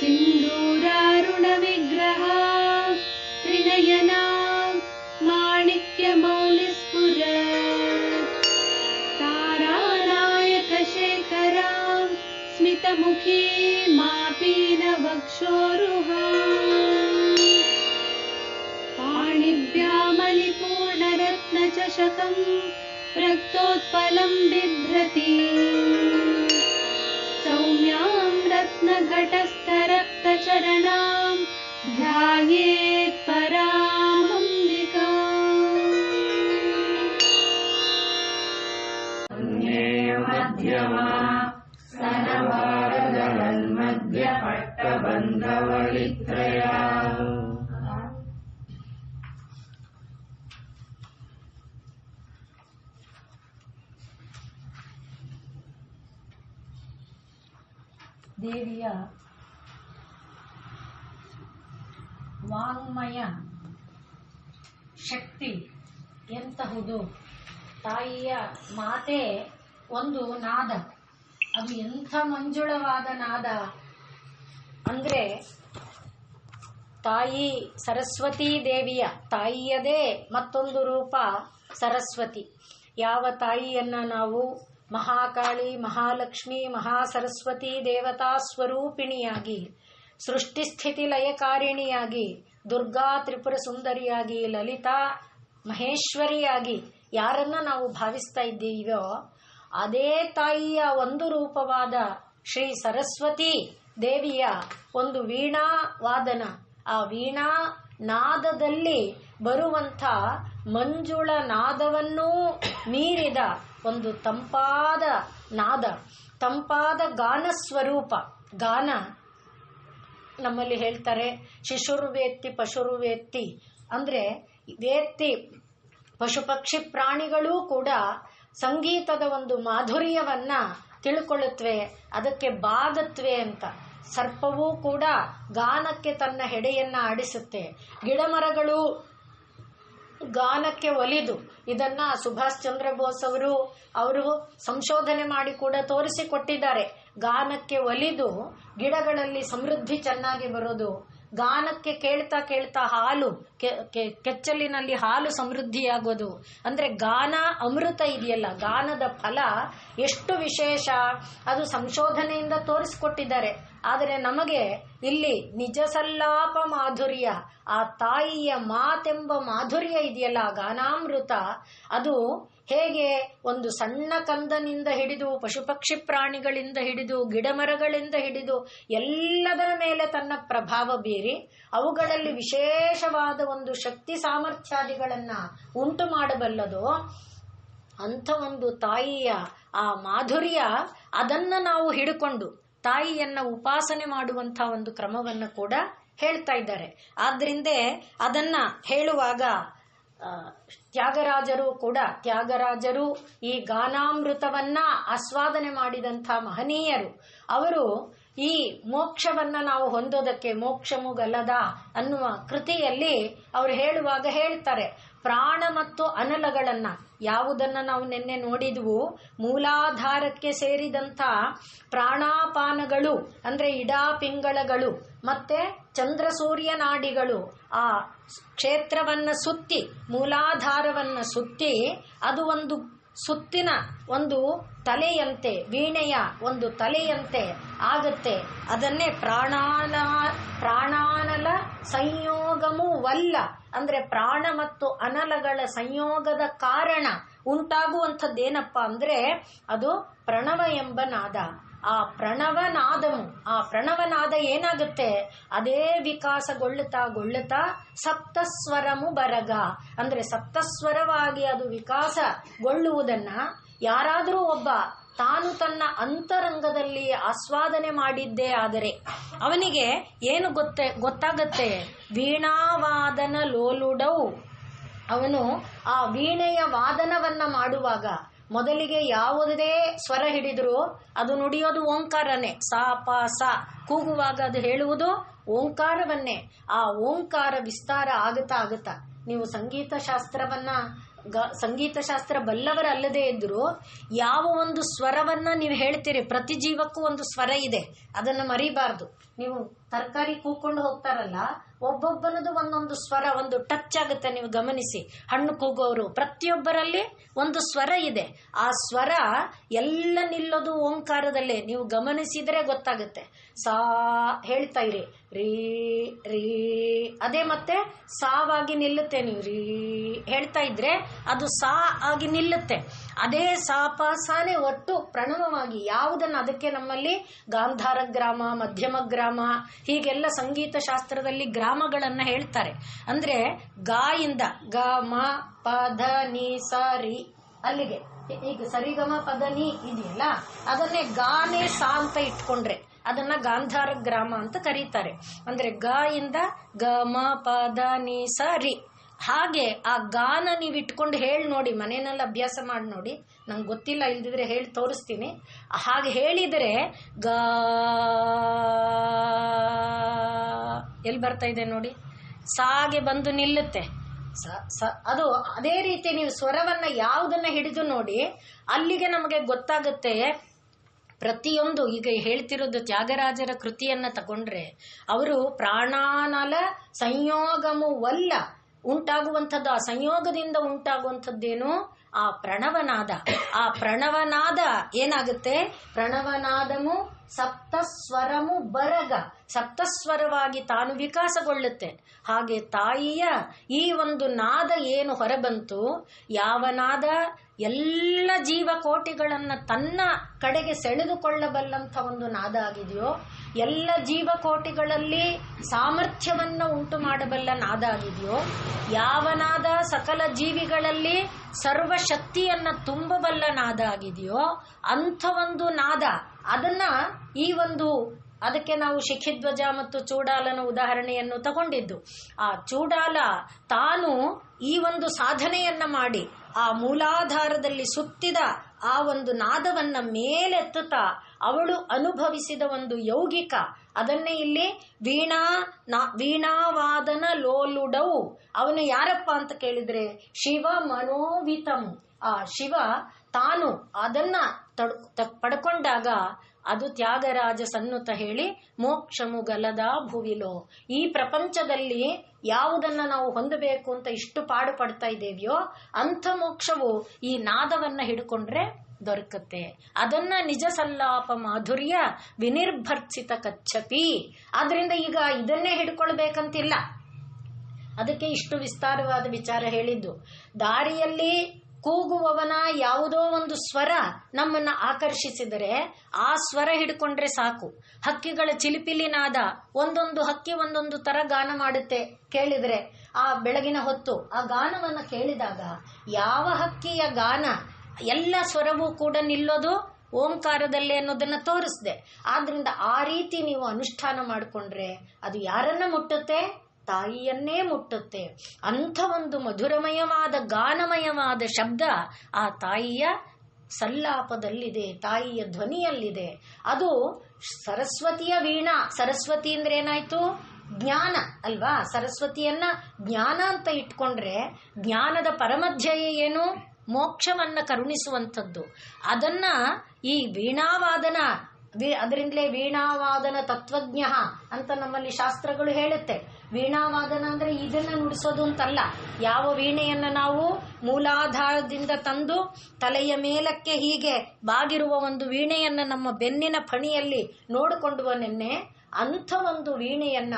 सिन्दूरारुणविग्रहा त्रिनयना माणिक्यमौलिस्फुरत् तारानायकशेखरां स्मितमुखी मापीनवक्षोरुहाम् पाणिभ्यामलिपूर्णरत्नचषकं रक्तोत्पलं बिभ्रति सौम्यां रत्नघटस्थरक्तचरणां ध्यायेत् परामम्बिकाम्। अन्ये मध्यमा स्तनभारदलन्मध्यपट्टबन्धवलित्रया ದೇವಿಯ ವಾಂಗ್ಮಯ ಶಕ್ತಿ ಎಂತಹುದು. ತಾಯಿಯ ಮಾತೆ ಒಂದು ನಾದ, ಅದು ಎಂಥ ಮಂಜುಳವಾದ ನಾದ ಅಂದರೆ ತಾಯಿ ಸರಸ್ವತೀ ದೇವಿಯ ತಾಯಿಯದೇ ಮತ್ತೊಂದು ರೂಪ ಸರಸ್ವತಿ. ಯಾವ ತಾಯಿಯನ್ನ ನಾವು ಮಹಾಕಾಳಿ, ಮಹಾಲಕ್ಷ್ಮಿ, ಮಹಾಸರಸ್ವತಿ ದೇವತಾ ಸ್ವರೂಪಿಣಿಯಾಗಿ, ಸೃಷ್ಟಿಸ್ಥಿತಿ ಲಯಕಾರಿಣಿಯಾಗಿ, ದುರ್ಗಾ ತ್ರಿಪುರ ಸುಂದರಿಯಾಗಿ, ಲಲಿತಾ ಮಹೇಶ್ವರಿಯಾಗಿ ಯಾರನ್ನ ನಾವು ಭಾವಿಸ್ತಾ ಇದ್ದೀವೋ ಅದೇ ತಾಯಿಯ ಒಂದು ರೂಪವಾದ ಶ್ರೀ ಸರಸ್ವತಿ ದೇವಿಯ ಒಂದು ವೀಣಾ ವಾದನ. ಆ ವೀಣಾ ನಾದದಲ್ಲಿ ಬರುವಂಥ ಮಂಜುಳ ನಾದವನ್ನೂ ಮೀರಿದ ಒಂದು ತಂಪಾದ ನಾದ, ತಂಪಾದ ಗಾನ ಸ್ವರೂಪ. ಗಾನ ನಮ್ಮಲ್ಲಿ ಹೇಳ್ತಾರೆ ಶಿಶುರ್ವೇತ್ತಿ ಪಶುರ್ವೇತ್ತಿ, ಅಂದರೆ ವೇತ್ತಿ ಪಶು ಪಕ್ಷಿ ಪ್ರಾಣಿಗಳೂ ಕೂಡ ಸಂಗೀತದ ಒಂದು ಮಾಧುರ್ಯವನ್ನ ತಿಳ್ಕೊಳ್ಳುತ್ತವೆ, ಅದಕ್ಕೆ ಬಾಗತ್ವೆ ಅಂತ. ಸರ್ಪವೂ ಕೂಡ ಗಾನಕ್ಕೆ ತನ್ನ ಹೆಡೆಯನ್ನ ಆಡಿಸುತ್ತೆ, ಗಿಡಮರಗಳು ಗಾನಕ್ಕೆ ಒಲಿದು. ಇದನ್ನ ಸುಭಾಷ್ ಚಂದ್ರ ಬೋಸ್ ಅವರು ಸಂಶೋಧನೆ ಮಾಡಿ ಕೂಡ ತೋರಿಸಿಕೊಟ್ಟಿದ್ದಾರೆ. ಗಾನಕ್ಕೆ ಒಲಿದು ಗಿಡಗಳಲ್ಲಿ ಸಮೃದ್ಧಿ ಚೆನ್ನಾಗಿ ಬರೋದು, ಗಾನಕ್ಕೆ ಕೇಳ್ತಾ ಕೇಳ್ತಾ ಹಾಲು ಕೆಚ್ಚಲಿನಲ್ಲಿ ಹಾಲು ಸಮೃದ್ಧಿಯಾಗೋದು. ಅಂದ್ರೆ ಗಾನ ಅಮೃತ ಇದೆಯಲ್ಲ, ಗಾನದ ಫಲ ಎಷ್ಟು ವಿಶೇಷ, ಅದು ಸಂಶೋಧನೆಯಿಂದ ತೋರಿಸಿಕೊಟ್ಟಿದ್ದಾರೆ. ಆದರೆ ನಮಗೆ ಇಲ್ಲಿ ನಿಜ ಸಲ್ಲಾಪ ಮಾಧುರ್ಯ, ಆ ತಾಯಿಯ ಮಾತೆಂಬ ಮಾಧುರ್ಯ ಇದೆಯಲ್ಲ, ಗಾನಾಮೃತ, ಅದು ಹೇಗೆ ಒಂದು ಸಣ್ಣ ಕಂದನಿಂದ ಹಿಡಿದು ಪಶುಪಕ್ಷಿ ಪ್ರಾಣಿಗಳಿಂದ ಹಿಡಿದು ಗಿಡಮರಗಳಿಂದ ಹಿಡಿದು ಎಲ್ಲದರ ಮೇಲೆ ತನ್ನ ಪ್ರಭಾವ ಬೀರಿ ಅವುಗಳಲ್ಲಿ ವಿಶೇಷವಾದ ಒಂದು ಶಕ್ತಿ ಸಾಮರ್ಥ್ಯಾದಿಗಳನ್ನ ಉಂಟು ಮಾಡಬಲ್ಲದು. ಅಂಥ ಒಂದು ತಾಯಿಯ ಆ ಮಾಧುರ್ಯ, ಅದನ್ನ ನಾವು ಹಿಡ್ಕೊಂಡು ತಾಯಿಯನ್ನ ಉಪಾಸನೆ ಮಾಡುವಂಥ ಒಂದು ಕ್ರಮವನ್ನು ಕೂಡ ಹೇಳ್ತಾ ಇದ್ದಾರೆ. ಆದ್ರಿಂದ ಅದನ್ನ ಹೇಳುವಾಗ ತ್ಯಾಗರಾಜರು ಈ ಗಾನಾಮೃತವನ್ನ ಆಸ್ವಾದನೆ ಮಾಡಿದಂಥ ಮಹನೀಯರು. ಅವರು ಈ ಮೋಕ್ಷವನ್ನ ನಾವು ಹೊಂದೋದಕ್ಕೆ ಮೋಕ್ಷಮುಗಲ್ಲದ ಅನ್ನುವ ಕೃತಿಯಲ್ಲಿ ಅವರು ಹೇಳುವಾಗ ಹೇಳ್ತಾರೆ, ಪ್ರಾಣ ಮತ್ತು ಅನಲಗಳನ್ನ, ಯಾವುದನ್ನ ನಾವು ನಿನ್ನೆ ನೋಡಿದ್ವು, ಮೂಲಾಧಾರಕ್ಕೆ ಸೇರಿದಂಥ ಪ್ರಾಣಾಪಾನಗಳು ಅಂದ್ರೆ ಇಡಾ ಪಿಂಗಳಗಳು ಮತ್ತೆ ಚಂದ್ರ ಸೂರ್ಯ ನಾಡಿಗಳು ಆ ಕ್ಷೇತ್ರವನ್ನ ಸುತ್ತಿ, ಮೂಲಾಧಾರವನ್ನ ಸುತ್ತಿ, ಅದು ಒಂದು ಸುತ್ತಿನ ಒಂದು ತಲೆಯಂತೆ, ವೀಣೆಯ ಒಂದು ತಲೆಯಂತೆ ಆಗತ್ತೆ. ಅದನ್ನೇ ಪ್ರಾಣಾನಲ ಸಂಯೋಗಮೂ ವಲ್ಲ, ಅಂದ್ರೆ ಪ್ರಾಣ ಮತ್ತು ಅನಲಗಳ ಸಂಯೋಗದ ಕಾರಣ ಉಂಟಾಗುವಂಥದ್ದೇನಪ್ಪ ಅಂದ್ರೆ ಅದು ಪ್ರಣವ ಎಂಬ ನಾದ. ಆ ಪ್ರಣವನಾದ ಏನಾಗುತ್ತೆ, ಅದೇ ವಿಕಾಸಗೊಳ್ಳುತ್ತಾ ಸಪ್ತಸ್ವರಮು ಬರಗ, ಅಂದ್ರೆ ಸಪ್ತಸ್ವರವಾಗಿ ಅದು ವಿಕಾಸಗೊಳ್ಳುವುದನ್ನ ಯಾರಾದರೂ ಒಬ್ಬ ತಾನು ತನ್ನ ಅಂತರಂಗದಲ್ಲಿ ಆಸ್ವಾದನೆ ಮಾಡಿದ್ದೇ ಆದರೆ ಅವನಿಗೆ ಏನು ಗೊತ್ತಾಗತ್ತೆ, ವೀಣಾವಾದನ ಲೋಲುಡವು. ಅವನು ಆ ವೀಣೆಯ ವಾದನವನ್ನ ಮಾಡುವಾಗ ಮೊದಲಿಗೆ ಯಾವುದೇ ಸ್ವರ ಹಿಡಿದ್ರು ಅದು ನುಡಿಯೋದು ಓಂಕಾರನೇ. ಸಾ ಪ ಸ ಕೂಗುವಾಗ ಅದು ಹೇಳುವುದು ಓಂಕಾರವನ್ನೇ. ಆ ಓಂಕಾರ ವಿಸ್ತಾರ ಆಗುತ್ತಾ ನೀವು ಸಂಗೀತ ಶಾಸ್ತ್ರವನ್ನ ಸಂಗೀತ ಶಾಸ್ತ್ರ ಬಲ್ಲವರಲ್ಲದೆ ಇದ್ರು ಯಾವ ಒಂದು ಸ್ವರವನ್ನ ನೀವು ಹೇಳ್ತೀರಿ, ಪ್ರತಿ ಜೀವಕ್ಕೂ ಒಂದು ಸ್ವರ ಇದೆ, ಅದನ್ನ ಮರಿಬಾರ್ದು. ನೀವು ತರಕಾರಿ ಕೂಕೊಂಡು ಹೋಗ್ತಾರಲ್ಲ, ಒಬ್ಬೊಬ್ಬನದು ಒಂದೊಂದು ಸ್ವರ, ಒಂದು ಟಚ್ ಆಗುತ್ತೆ. ನೀವು ಗಮನಿಸಿ, ಹಣ್ಣು ಕೂಗೋರು ಪ್ರತಿಯೊಬ್ಬರಲ್ಲಿ ಒಂದು ಸ್ವರ ಇದೆ. ಆ ಸ್ವರ ಎಲ್ಲ ನಿಲ್ಲೋದು ಓಂಕಾರದಲ್ಲೇ. ನೀವು ಗಮನಿಸಿದ್ರೆ ಗೊತ್ತಾಗುತ್ತೆ. ಸಾ ಹೇಳ್ತಾ ಇರಿ, ರೀ ರೀ, ಅದೇ ಮತ್ತೆ ಸಾವಾಗಿ ನಿಲ್ಲುತ್ತೆ. ನೀವು ರೀ ಹೇಳ್ತಾ ಇದ್ರೆ ಅದು ಸಾ ಆಗಿ ನಿಲ್ಲುತ್ತೆ. ಅದೇ ಸಾಪ ಸಾನೆ ಒಟ್ಟು ಪ್ರಣವವಾಗಿ ಯಾವುದನ್ನು, ಅದಕ್ಕೆ ನಮ್ಮಲ್ಲಿ ಗಾಂಧಾರ ಗ್ರಾಮ, ಮಧ್ಯಮ ಗ್ರಾಮ, ಹೀಗೆಲ್ಲ ಸಂಗೀತ ಶಾಸ್ತ್ರದಲ್ಲಿ ಗ್ರಾಮಗಳನ್ನ ಹೇಳ್ತಾರೆ. ಅಂದ್ರೆ ಗಾ ಇಂದ ಗ ಮ ಪ ಧ ನಿ ಸ ರಿ, ಅಲ್ಲಿಗೆ ಈಗ ಸರಿಗಮ ಪದ ನಿ ಇದೆಯಲ್ಲ, ಅದನ್ನೇ ಗಾನೇ ಸಾ ಅಂತ ಇಟ್ಕೊಂಡ್ರೆ ಅದನ್ನ ಗಾಂಧಾರ ಗ್ರಾಮ ಅಂತ ಕರೀತಾರೆ. ಅಂದ್ರೆ ಗ ಇಂದ ಗ ಮ ಪ ಧ ನಿ ಸ ರಿ. ಹಾಗೆ ಆ ಗಾನ ನೀವು ಇಟ್ಕೊಂಡು ಹೇಳಿ ನೋಡಿ, ಮನೆಯಲ್ಲಿ ಅಭ್ಯಾಸ ಮಾಡಿ ನೋಡಿ. ನಂಗೆ ಗೊತ್ತಿಲ್ಲ, ಇಲ್ದಿದ್ರೆ ಹೇಳಿ ತೋರಿಸ್ತೀನಿ. ಹಾಗೆ ಹೇಳಿದರೆ ಗಾ ಎಲ್ಲಿ ಬರ್ತಾ ಇದೆ ನೋಡಿ, ಸಾಗೆ ಬಂದು ನಿಲ್ಲುತ್ತೆ. ಅದು ಅದೇ ರೀತಿ ನೀವು ಸ್ವರವನ್ನ ಯಾವುದನ್ನ ಹಿಡಿದು ನೋಡಿ, ಅಲ್ಲಿಗೆ ನಮಗೆ ಗೊತ್ತಾಗುತ್ತೆ. ಪ್ರತಿಯೊಂದು ಈಗ ಹೇಳ್ತಿರೋದು ತ್ಯಾಗರಾಜರ ಕೃತಿಯನ್ನ ತಗೊಂಡ್ರೆ, ಅವರು ಪ್ರಾಣಾನಲ ಸಂಯೋಗಮುವಲ್ಲ ಉಂಟಾಗುವಂಥದ್ದು, ಆ ಸಂಯೋಗದಿಂದ ಉಂಟಾಗುವಂಥದ್ದೇನು, ಆ ಪ್ರಣವನಾದ. ಆ ಪ್ರಣವನಾದ ಏನಾಗುತ್ತೆ, ಪ್ರಣವನಾದಮು ಸಪ್ತಸ್ವರಮು ಬರಗ, ಸಪ್ತಸ್ವರವಾಗಿ ತಾನು ವಿಕಾಸಗೊಳ್ಳುತ್ತೆ. ಹಾಗೆ ತಾಯಿಯ ಈ ಒಂದು ನಾದ ಏನು ಹೊರಬಂತು, ಯಾವ ನಾದ ಎಲ್ಲ ಜೀವಕೋಟಿಗಳನ್ನ ತನ್ನ ಕಡೆಗೆ ಸೆಳೆದುಕೊಳ್ಳಬಲ್ಲಂಥ ಒಂದು ನಾದ ಆಗಿದೆಯೋ, ಎಲ್ಲ ಜೀವಕೋಟಿಗಳಲ್ಲಿ ಸಾಮರ್ಥ್ಯವನ್ನ ಉಂಟು ಮಾಡಬಲ್ಲ ನಾದ ಆಗಿದೆಯೋ, ಯಾವ ನಾದ ಸಕಲ ಜೀವಿಗಳಲ್ಲಿ ಸರ್ವಶಕ್ತಿಯನ್ನ ತುಂಬಬಲ್ಲ ನಾದ ಆಗಿದೆಯೋ, ಅಂಥ ಒಂದು ನಾದ, ಅದನ್ನ ಈ ಒಂದು ಅದಕ್ಕೆ ನಾವು ಶಿಖಿಧ್ವಜ ಮತ್ತು ಚೂಡಾಲನ ಉದಾಹರಣೆಯನ್ನು ತಗೊಂಡಿದ್ದು. ಆ ಚೂಡಾಲ ತಾನು ಈ ಒಂದು ಸಾಧನೆಯನ್ನ ಮಾಡಿ ಆ ಮೂಲಾಧಾರದಲ್ಲಿ ಸುತ್ತಿದ ಆ ಒಂದು ನಾದವನ್ನ ಮೇಲೆತ್ತುತ್ತಾ ಅವಳು ಅನುಭವಿಸಿದ ಒಂದು ಯೌಗಿಕ, ಅದನ್ನೇ ಇಲ್ಲಿ ವೀಣಾವಾದನ ಲೋಲುಡವು. ಅವನು ಯಾರಪ್ಪ ಅಂತ ಕೇಳಿದ್ರೆ ಶಿವ ಮನೋವಿತಂ. ಆ ಶಿವ ತಾನು ಅದನ್ನ ಪಡ್ಕೊಂಡಾಗ ಅದು ತ್ಯಾಗರಾಜ ಸನ್ನುತ ಹೇಳಿ ಮೋಕ್ಷಮುಗಲದ ಭುವಿಲೋ. ಈ ಪ್ರಪಂಚದಲ್ಲಿ ಯಾವುದನ್ನ ನಾವು ಹೊಂದಬೇಕು ಅಂತ ಇಷ್ಟು ಪಾಡು ಪಡ್ತಾ ಇದ್ದೇವೆಯೋ ಅಂಥ ಮೋಕ್ಷವು ಈ ನಾದವನ್ನ ಹಿಡ್ಕೊಂಡ್ರೆ ದೊರಕುತ್ತೆ. ಅದನ್ನ ನಿಜ ಸಲ್ಲಾಪ ಮಾಧುರ್ಯ ವಿನಿರ್ಭರ್ಸಿತ ಕಚ್ಚಪಿ. ಆದ್ರಿಂದ ಈಗ ಇದನ್ನೇ ಹಿಡ್ಕೊಳ್ಬೇಕಂತಿಲ್ಲ, ಅದಕ್ಕೆ ಇಷ್ಟು ವಿಸ್ತಾರವಾದ ವಿಚಾರ ಹೇಳಿದ್ದು. ದಾರಿಯಲ್ಲಿ ಕೂಗುವವನ ಯಾವುದೋ ಒಂದು ಸ್ವರ ನಮ್ಮನ್ನ ಆಕರ್ಷಿಸಿದರೆ ಆ ಸ್ವರ ಹಿಡ್ಕೊಂಡ್ರೆ ಸಾಕು. ಹಕ್ಕಿಗಳ ಚಿಲಿಪಿಲಿನಾದ, ಒಂದೊಂದು ಹಕ್ಕಿ ಒಂದೊಂದು ತರ ಗಾನ ಮಾಡುತ್ತೆ. ಕೇಳಿದ್ರೆ ಆ ಬೆಳಗಿನ ಹೊತ್ತು ಆ ಗಾನವನ್ನ ಕೇಳಿದಾಗ ಯಾವ ಹಕ್ಕಿಯ ಗಾನ ಎಲ್ಲ ಸ್ವರವೂ ಕೂಡ ನಿಲ್ಲೋದು ಓಂಕಾರದಲ್ಲೇ ಅನ್ನೋದನ್ನ ತೋರಿಸ್ದೆ. ಆದ್ರಿಂದ ಆ ರೀತಿ ನೀವು ಅನುಷ್ಠಾನ ಮಾಡಿಕೊಂಡ್ರೆ ಅದು ಯಾರನ್ನ ಮುಟ್ಟುತ್ತೆ, ತಾಯಿಯನ್ನೇ ಮುಟ್ಟುತ್ತೆ. ಅಂಥ ಒಂದು ಮಧುರಮಯವಾದ ಗಾನಮಯವಾದ ಶಬ್ದ ಆ ತಾಯಿಯ ಸಲ್ಲಾಪದಲ್ಲಿದೆ, ತಾಯಿಯ ಧ್ವನಿಯಲ್ಲಿದೆ. ಅದು ಸರಸ್ವತಿಯ ವೀಣಾ. ಸರಸ್ವತಿ ಅಂದ್ರೆ ಏನಾಯ್ತು, ಜ್ಞಾನ ಅಲ್ವಾ. ಸರಸ್ವತಿಯನ್ನ ಜ್ಞಾನ ಅಂತ ಇಟ್ಕೊಂಡ್ರೆ ಜ್ಞಾನದ ಪರಮಧ್ಯಯ ಏನು, ಮೋಕ್ಷವನ್ನ ಕರುಣಿಸುವಂಥದ್ದು. ಅದನ್ನ ಈ ವೀಣಾವಾದನ, ಅದರಿಂದಲೇ ವೀಣಾವಾದನ ತತ್ವಜ್ಞ ಅಂತ ನಮ್ಮಲ್ಲಿ ಶಾಸ್ತ್ರಗಳು ಹೇಳುತ್ತೆ. ವೀಣಾವಾದನ ಅಂದ್ರೆ ಇದನ್ನ ನುಡಿಸೋದು ಅಂತಲ್ಲ. ಯಾವ ವೀಣೆಯನ್ನ ನಾವು ಮೂಲಾಧಾರದಿಂದ ತಂದು ತಲೆಯ ಮೇಲಕ್ಕೆ ಹೀಗೆ ಬಾಗಿರುವ ಒಂದು ವೀಣೆಯನ್ನ ನಮ್ಮ ಬೆನ್ನಿನ ಫಣಿಯಲ್ಲಿ ನೋಡಿಕೊಂಡು ನೆನ್ನೆ, ಅಂಥ ಒಂದು ವೀಣೆಯನ್ನ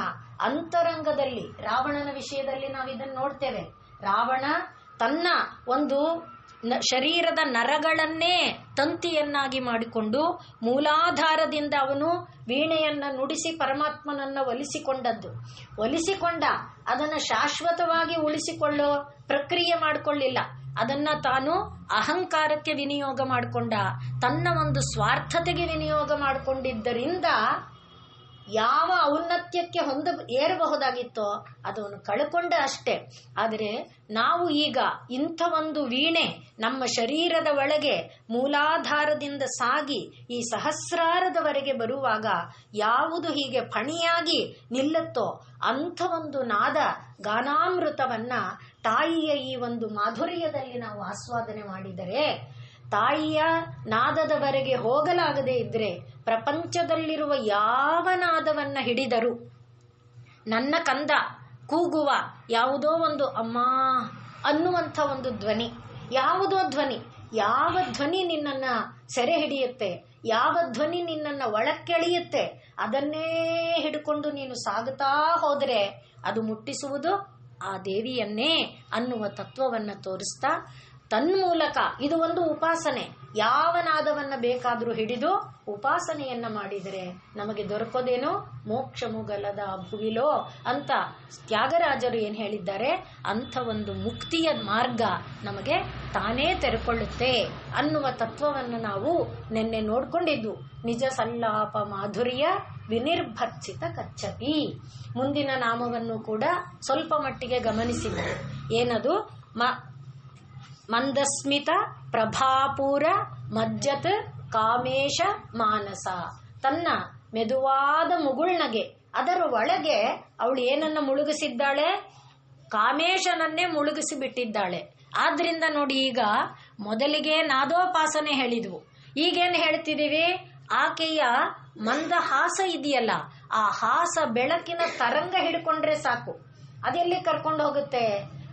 ಅಂತರಂಗದಲ್ಲಿ, ರಾವಣನ ವಿಷಯದಲ್ಲಿ ನಾವು ಇದನ್ನು ನೋಡ್ತೇವೆ. ರಾವಣ ತನ್ನ ಒಂದು ಶರೀರದ ನರಗಳನ್ನೇ ತಂತಿಯನ್ನಾಗಿ ಮಾಡಿಕೊಂಡು ಮೂಲಾಧಾರದಿಂದ ಅವನು ವೀಣೆಯನ್ನ ನುಡಿಸಿ ಪರಮಾತ್ಮನನ್ನ ಒಲಿಸಿಕೊಂಡ. ಅದನ್ನ ಶಾಶ್ವತವಾಗಿ ಉಳಿಸಿಕೊಳ್ಳೋ ಪ್ರಕ್ರಿಯೆ ಮಾಡಿಕೊಳ್ಳಿಲ್ಲ. ಅದನ್ನ ತಾನು ಅಹಂಕಾರಕ್ಕೆ ವಿನಿಯೋಗ ಮಾಡಿಕೊಂಡ, ತನ್ನ ಒಂದು ಸ್ವಾರ್ಥತೆಗೆ ವಿನಿಯೋಗ ಮಾಡಿಕೊಂಡಿದ್ದರಿಂದ ಯಾವ ಔನ್ನತ್ಯಕ್ಕೆ ಏರಬಹುದಾಗಿತ್ತೋ ಅದನ್ನು ಕಳ್ಕೊಂಡ ಅಷ್ಟೇ. ಆದರೆ ನಾವು ಈಗ ಇಂಥ ಒಂದು ವೀಣೆ ನಮ್ಮ ಶರೀರದ ಒಳಗೆ ಮೂಲಾಧಾರದಿಂದ ಸಾಗಿ ಈ ಸಹಸ್ರಾರದವರೆಗೆ ಬರುವಾಗ ಯಾವುದು ಹೀಗೆ ಫಣಿಯಾಗಿ ನಿಲ್ಲುತ್ತೋ ಅಂಥ ಒಂದು ನಾದ ಗಾನಾಮೃತವನ್ನ ತಾಯಿಯ ಈ ಒಂದು ಮಾಧುರ್ಯದಲ್ಲಿ ನಾವು ಆಸ್ವಾದನೆ ಮಾಡಿದರೆ, ತಾಯಿಯ ನಾದದವರೆಗೆ ಹೋಗಲಾಗದೇ ಇದ್ರೆ ಪ್ರಪಂಚದಲ್ಲಿರುವ ಯಾವ ನಾದವನ್ನ ಹಿಡಿದರೂ ನನ್ನ ಕಂದ ಕೂಗುವ ಯಾವುದೋ ಒಂದು ಅಮ್ಮ ಅನ್ನುವಂಥ ಒಂದು ಧ್ವನಿ, ಯಾವುದೋ ಧ್ವನಿ, ಯಾವ ಧ್ವನಿ ನಿನ್ನನ್ನ ಸೆರೆ ಹಿಡಿಯುತ್ತೆ, ಯಾವ ಧ್ವನಿ ನಿನ್ನನ್ನ ಒಳಕ್ಕೆಳೆಯುತ್ತೆ, ಅದನ್ನೇ ಹಿಡ್ಕೊಂಡು ನೀನು ಸಾಗುತ್ತಾ ಹೋದರೆ ಅದು ಮುಟ್ಟಿಸುವುದು ಆ ದೇವಿಯನ್ನೇ ಅನ್ನುವ ತತ್ವವನ್ನ ತೋರಿಸ್ತಾ ತನ್ಮೂಲಕ ಇದು ಒಂದು ಉಪಾಸನೆ. ಯಾವ ನಾದವನ್ನ ಬೇಕಾದರೂ ಹಿಡಿದು ಉಪಾಸನೆಯನ್ನ ಮಾಡಿದರೆ ನಮಗೆ ದೊರಕೋದೇನೋ ಮೋಕ್ಷ ಮುಗಲದ ಭುವಿಲೋ ಅಂತ ತ್ಯಾಗರಾಜರು ಏನ್ ಹೇಳಿದ್ದಾರೆ, ಅಂಥ ಒಂದು ಮುಕ್ತಿಯ ಮಾರ್ಗ ನಮಗೆ ತಾನೇ ತೆರೆಕೊಳ್ಳುತ್ತೆ ಅನ್ನುವ ತತ್ವವನ್ನು ನಾವು ನಿನ್ನೆ ನೋಡ್ಕೊಂಡಿದ್ದು. ನಿಜ ಸಲ್ಲಾಪ ಮಾಧುರ್ಯ ವಿನಿರ್ಭರ್ಚಿತ ಕಚ್ಚಪಿ. ಮುಂದಿನ ನಾಮವನ್ನು ಕೂಡ ಸ್ವಲ್ಪ ಮಟ್ಟಿಗೆ ಗಮನಿಸಿದರು. ಏನದು? ಮಂದಸ್ಮಿತ ಪ್ರಭಾಪೂರ ಮಜ್ಜತ್ ಕಾಮೇಶ ಮಾನಸ. ತನ್ನ ಮೆದುವಾದ ಮುಗುಳ್ನಗೆ, ಅದರ ಒಳಗೆ ಅವಳು ಏನನ್ನ ಮುಳುಗಿಸಿದ್ದಾಳೆ? ಕಾಮೇಶನನ್ನೇ ಮುಳುಗಿಸಿ ಬಿಟ್ಟಿದ್ದಾಳೆ. ಆದ್ರಿಂದ ನೋಡಿ, ಈಗ ಮೊದಲಿಗೆ ನಾದೋಪಾಸನೆ ಹೇಳಿದ್ವು, ಈಗೇನು ಹೇಳ್ತಿದೀವಿ? ಆಕೆಯ ಮಂದ ಹಾಸ ಇದೆಯಲ್ಲ, ಆ ಹಾಸ ಬೆಳಕಿನ ತರಂಗ ಹಿಡ್ಕೊಂಡ್ರೆ ಸಾಕು, ಅದೆಲ್ಲಿ ಕರ್ಕೊಂಡು ಹೋಗುತ್ತೆ?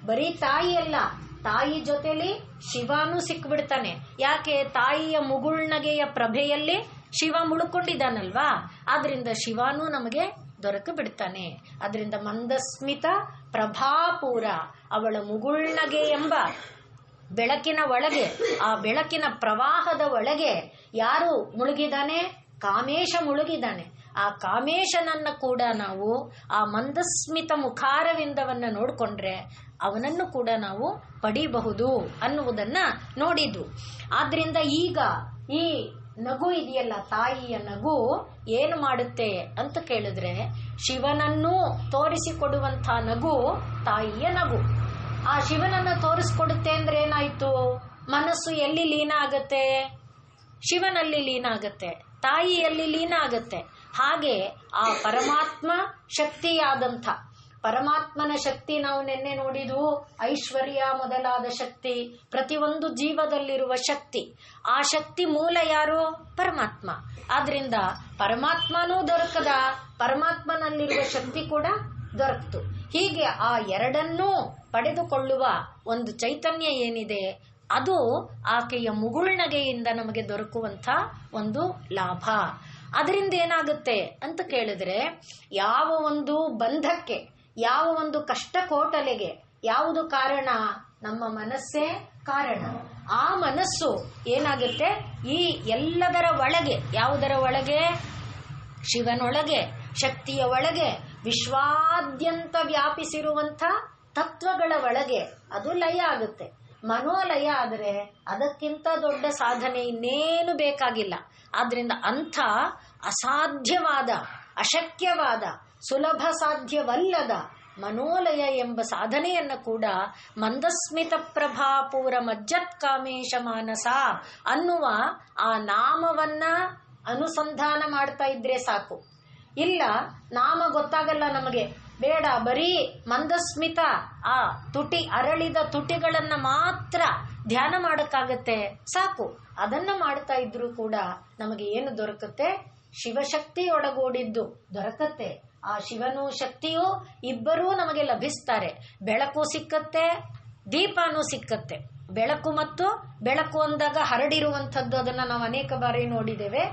ಬರೀ ತಾಯಿ ಅಲ್ಲ, ತಾಯಿ ಜೊತೆಲಿ ಶಿವನೂ ಸಿಕ್ಬಿಡ್ತಾನೆ. ಯಾಕೆ? ತಾಯಿಯ ಮುಗುಳ್ನಗೆಯ ಪ್ರಭೆಯಲ್ಲಿ ಶಿವ ಮುಳುಕೊಂಡಿದ್ದಾನಲ್ವಾ, ಆದ್ರಿಂದ ಶಿವನೂ ನಮಗೆ ದೊರಕ ಬಿಡ್ತಾನೆ. ಅದರಿಂದ ಮಂದಸ್ಮಿತ ಪ್ರಭಾಪೂರ, ಅವಳ ಮುಗುಳ್ನಗೆ ಎಂಬ ಬೆಳಕಿನ ಒಳಗೆ, ಆ ಬೆಳಕಿನ ಪ್ರವಾಹದ ಒಳಗೆ ಯಾರು ಮುಳುಗಿದಾನೆ? ಕಾಮೇಶ ಮುಳುಗಿದಾನೆ. ಆ ಕಾಮೇಶನನ್ನ ಕೂಡ ನಾವು ಆ ಮಂದಸ್ಮಿತ ಮುಖಾರವಿಂದವನ್ನ ನೋಡ್ಕೊಂಡ್ರೆ ಅವನನ್ನು ಕೂಡ ನಾವು ಪಡಿಬಹುದು ಅನ್ನುವುದನ್ನ ನೋಡಿದ್ದು. ಆದ್ರಿಂದ ಈಗ ಈ ನಗು ಇದೆಯಲ್ಲ, ತಾಯಿಯ ನಗು ಏನು ಮಾಡುತ್ತೆ ಅಂತ ಕೇಳಿದ್ರೆ, ಶಿವನನ್ನು ತೋರಿಸಿಕೊಡುವಂಥ ನಗು ತಾಯಿಯ ನಗು. ಆ ಶಿವನನ್ನ ತೋರಿಸ್ಕೊಡುತ್ತೆ ಅಂದ್ರೆ ಏನಾಯ್ತು? ಮನಸ್ಸು ಎಲ್ಲಿ ಲೀನ ಆಗತ್ತೆ? ಶಿವನಲ್ಲಿ ಲೀನ ಆಗತ್ತೆ, ತಾಯಿಯಲ್ಲಿ ಲೀನ ಆಗತ್ತೆ. ಹಾಗೆ ಆ ಪರಮಾತ್ಮ ಶಕ್ತಿಯಾದಂಥ ಪರಮಾತ್ಮನ ಶಕ್ತಿ ನಾವು ನಿನ್ನೆ ನೋಡಿದ್ವು. ಐಶ್ವರ್ಯ ಮೊದಲಾದ ಶಕ್ತಿ, ಪ್ರತಿಯೊಂದು ಜೀವದಲ್ಲಿರುವ ಶಕ್ತಿ. ಆ ಶಕ್ತಿ ಮೂಲ ಯಾರು? ಪರಮಾತ್ಮ. ಆದ್ರಿಂದ ಪರಮಾತ್ಮನೂ ದೊರಕದ, ಪರಮಾತ್ಮನಲ್ಲಿರುವ ಶಕ್ತಿ ಕೂಡ ದೊರಕ್ತು. ಹೀಗೆ ಆ ಎರಡನ್ನೂ ಪಡೆದುಕೊಳ್ಳುವ ಒಂದು ಚೈತನ್ಯ ಏನಿದೆ, ಅದು ಆಕೆಯ ಮುಗುಳ್ನಗೆಯಿಂದ ನಮಗೆ ದೊರಕುವಂಥ ಒಂದು ಲಾಭ. ಅದರಿಂದ ಏನಾಗುತ್ತೆ ಅಂತ ಕೇಳಿದ್ರೆ, ಯಾವ ಒಂದು ಬಂಧಕ್ಕೆ, ಯಾವ ಒಂದು ಕಷ್ಟ ಕೋಟಲೆಗೆ ಯಾವುದು ಕಾರಣ? ನಮ್ಮ ಮನಸ್ಸೇ ಕಾರಣ. ಆ ಮನಸ್ಸು ಏನಾಗುತ್ತೆ? ಈ ಎಲ್ಲದರ ಒಳಗೆ, ಯಾವುದರ ಒಳಗೆ? ಶಿವನೊಳಗೆ, ಶಕ್ತಿಯ ಒಳಗೆ, ವಿಶ್ವಾದ್ಯಂತ ವ್ಯಾಪಿಸಿರುವಂಥ ತತ್ವಗಳ ಒಳಗೆ ಅದು ಲಯ ಆಗುತ್ತೆ. ಮನೋಲಯ ಆದರೆ ಅದಕ್ಕಿಂತ ದೊಡ್ಡ ಸಾಧನೆ ಇನ್ನೇನು ಬೇಕಾಗಿಲ್ಲ. ಆದ್ರಿಂದ ಅಂಥ ಅಸಾಧ್ಯವಾದ, ಅಶಕ್ಯವಾದ, ಸುಲಭ ಸಾಧ್ಯವಲ್ಲದ ಮನೋಲಯ ಎಂಬ ಸಾಧನೆಯನ್ನು ಕೂಡ ಮಂದಸ್ಮಿತ ಪ್ರಭಾಪೂರ ಮಜ್ಜತ್ ಕಾಮೇಶ ಮಾನಸ ಅನ್ನುವ ಆ ನಾಮವನ್ನ ಅನುಸಂಧಾನ ಮಾಡ್ತಾ ಇದ್ರೆ ಸಾಕು. ಇಲ್ಲ, ನಾಮ ಗೊತ್ತಾಗಲ್ಲ ನಮಗೆ, ಬೇಡ, ಬರೀ ಮಂದಸ್ಮಿತ ಆ ತುಟಿ, ಅರಳಿದ ತುಟಿಗಳನ್ನ ಮಾತ್ರ ಧ್ಯಾನ ಮಾಡಕ್ಕಾಗತ್ತೆ, ಸಾಕು. ಅದನ್ನ ಮಾಡ್ತಾ ಇದ್ರು ಕೂಡ ನಮಗೆ ಏನು ದೊರಕುತ್ತೆ? ಶಿವಶಕ್ತಿ ಒಳಗೂಡಿದ್ದು ದೊರಕತ್ತೆ. ಆ ಶಿವನು ಶಕ್ತಿಯು ಇಬ್ಬರೂ ನಮಗೆ ಲಭಿಸ್ತಾರೆ. ಬೆಳಕು ಸಿಕ್ಕತ್ತೆ, ದೀಪನೂ ಸಿಕ್ಕತ್ತೆ. ಬೆಳಕು ಮತ್ತು ಬೆಳಕು ಅಂದಾಗ ಹರಡಿರುವಂಥದ್ದು, ಅದನ್ನ ನಾವು ಅನೇಕ ಬಾರಿ ನೋಡಿದ್ದೇವೆ.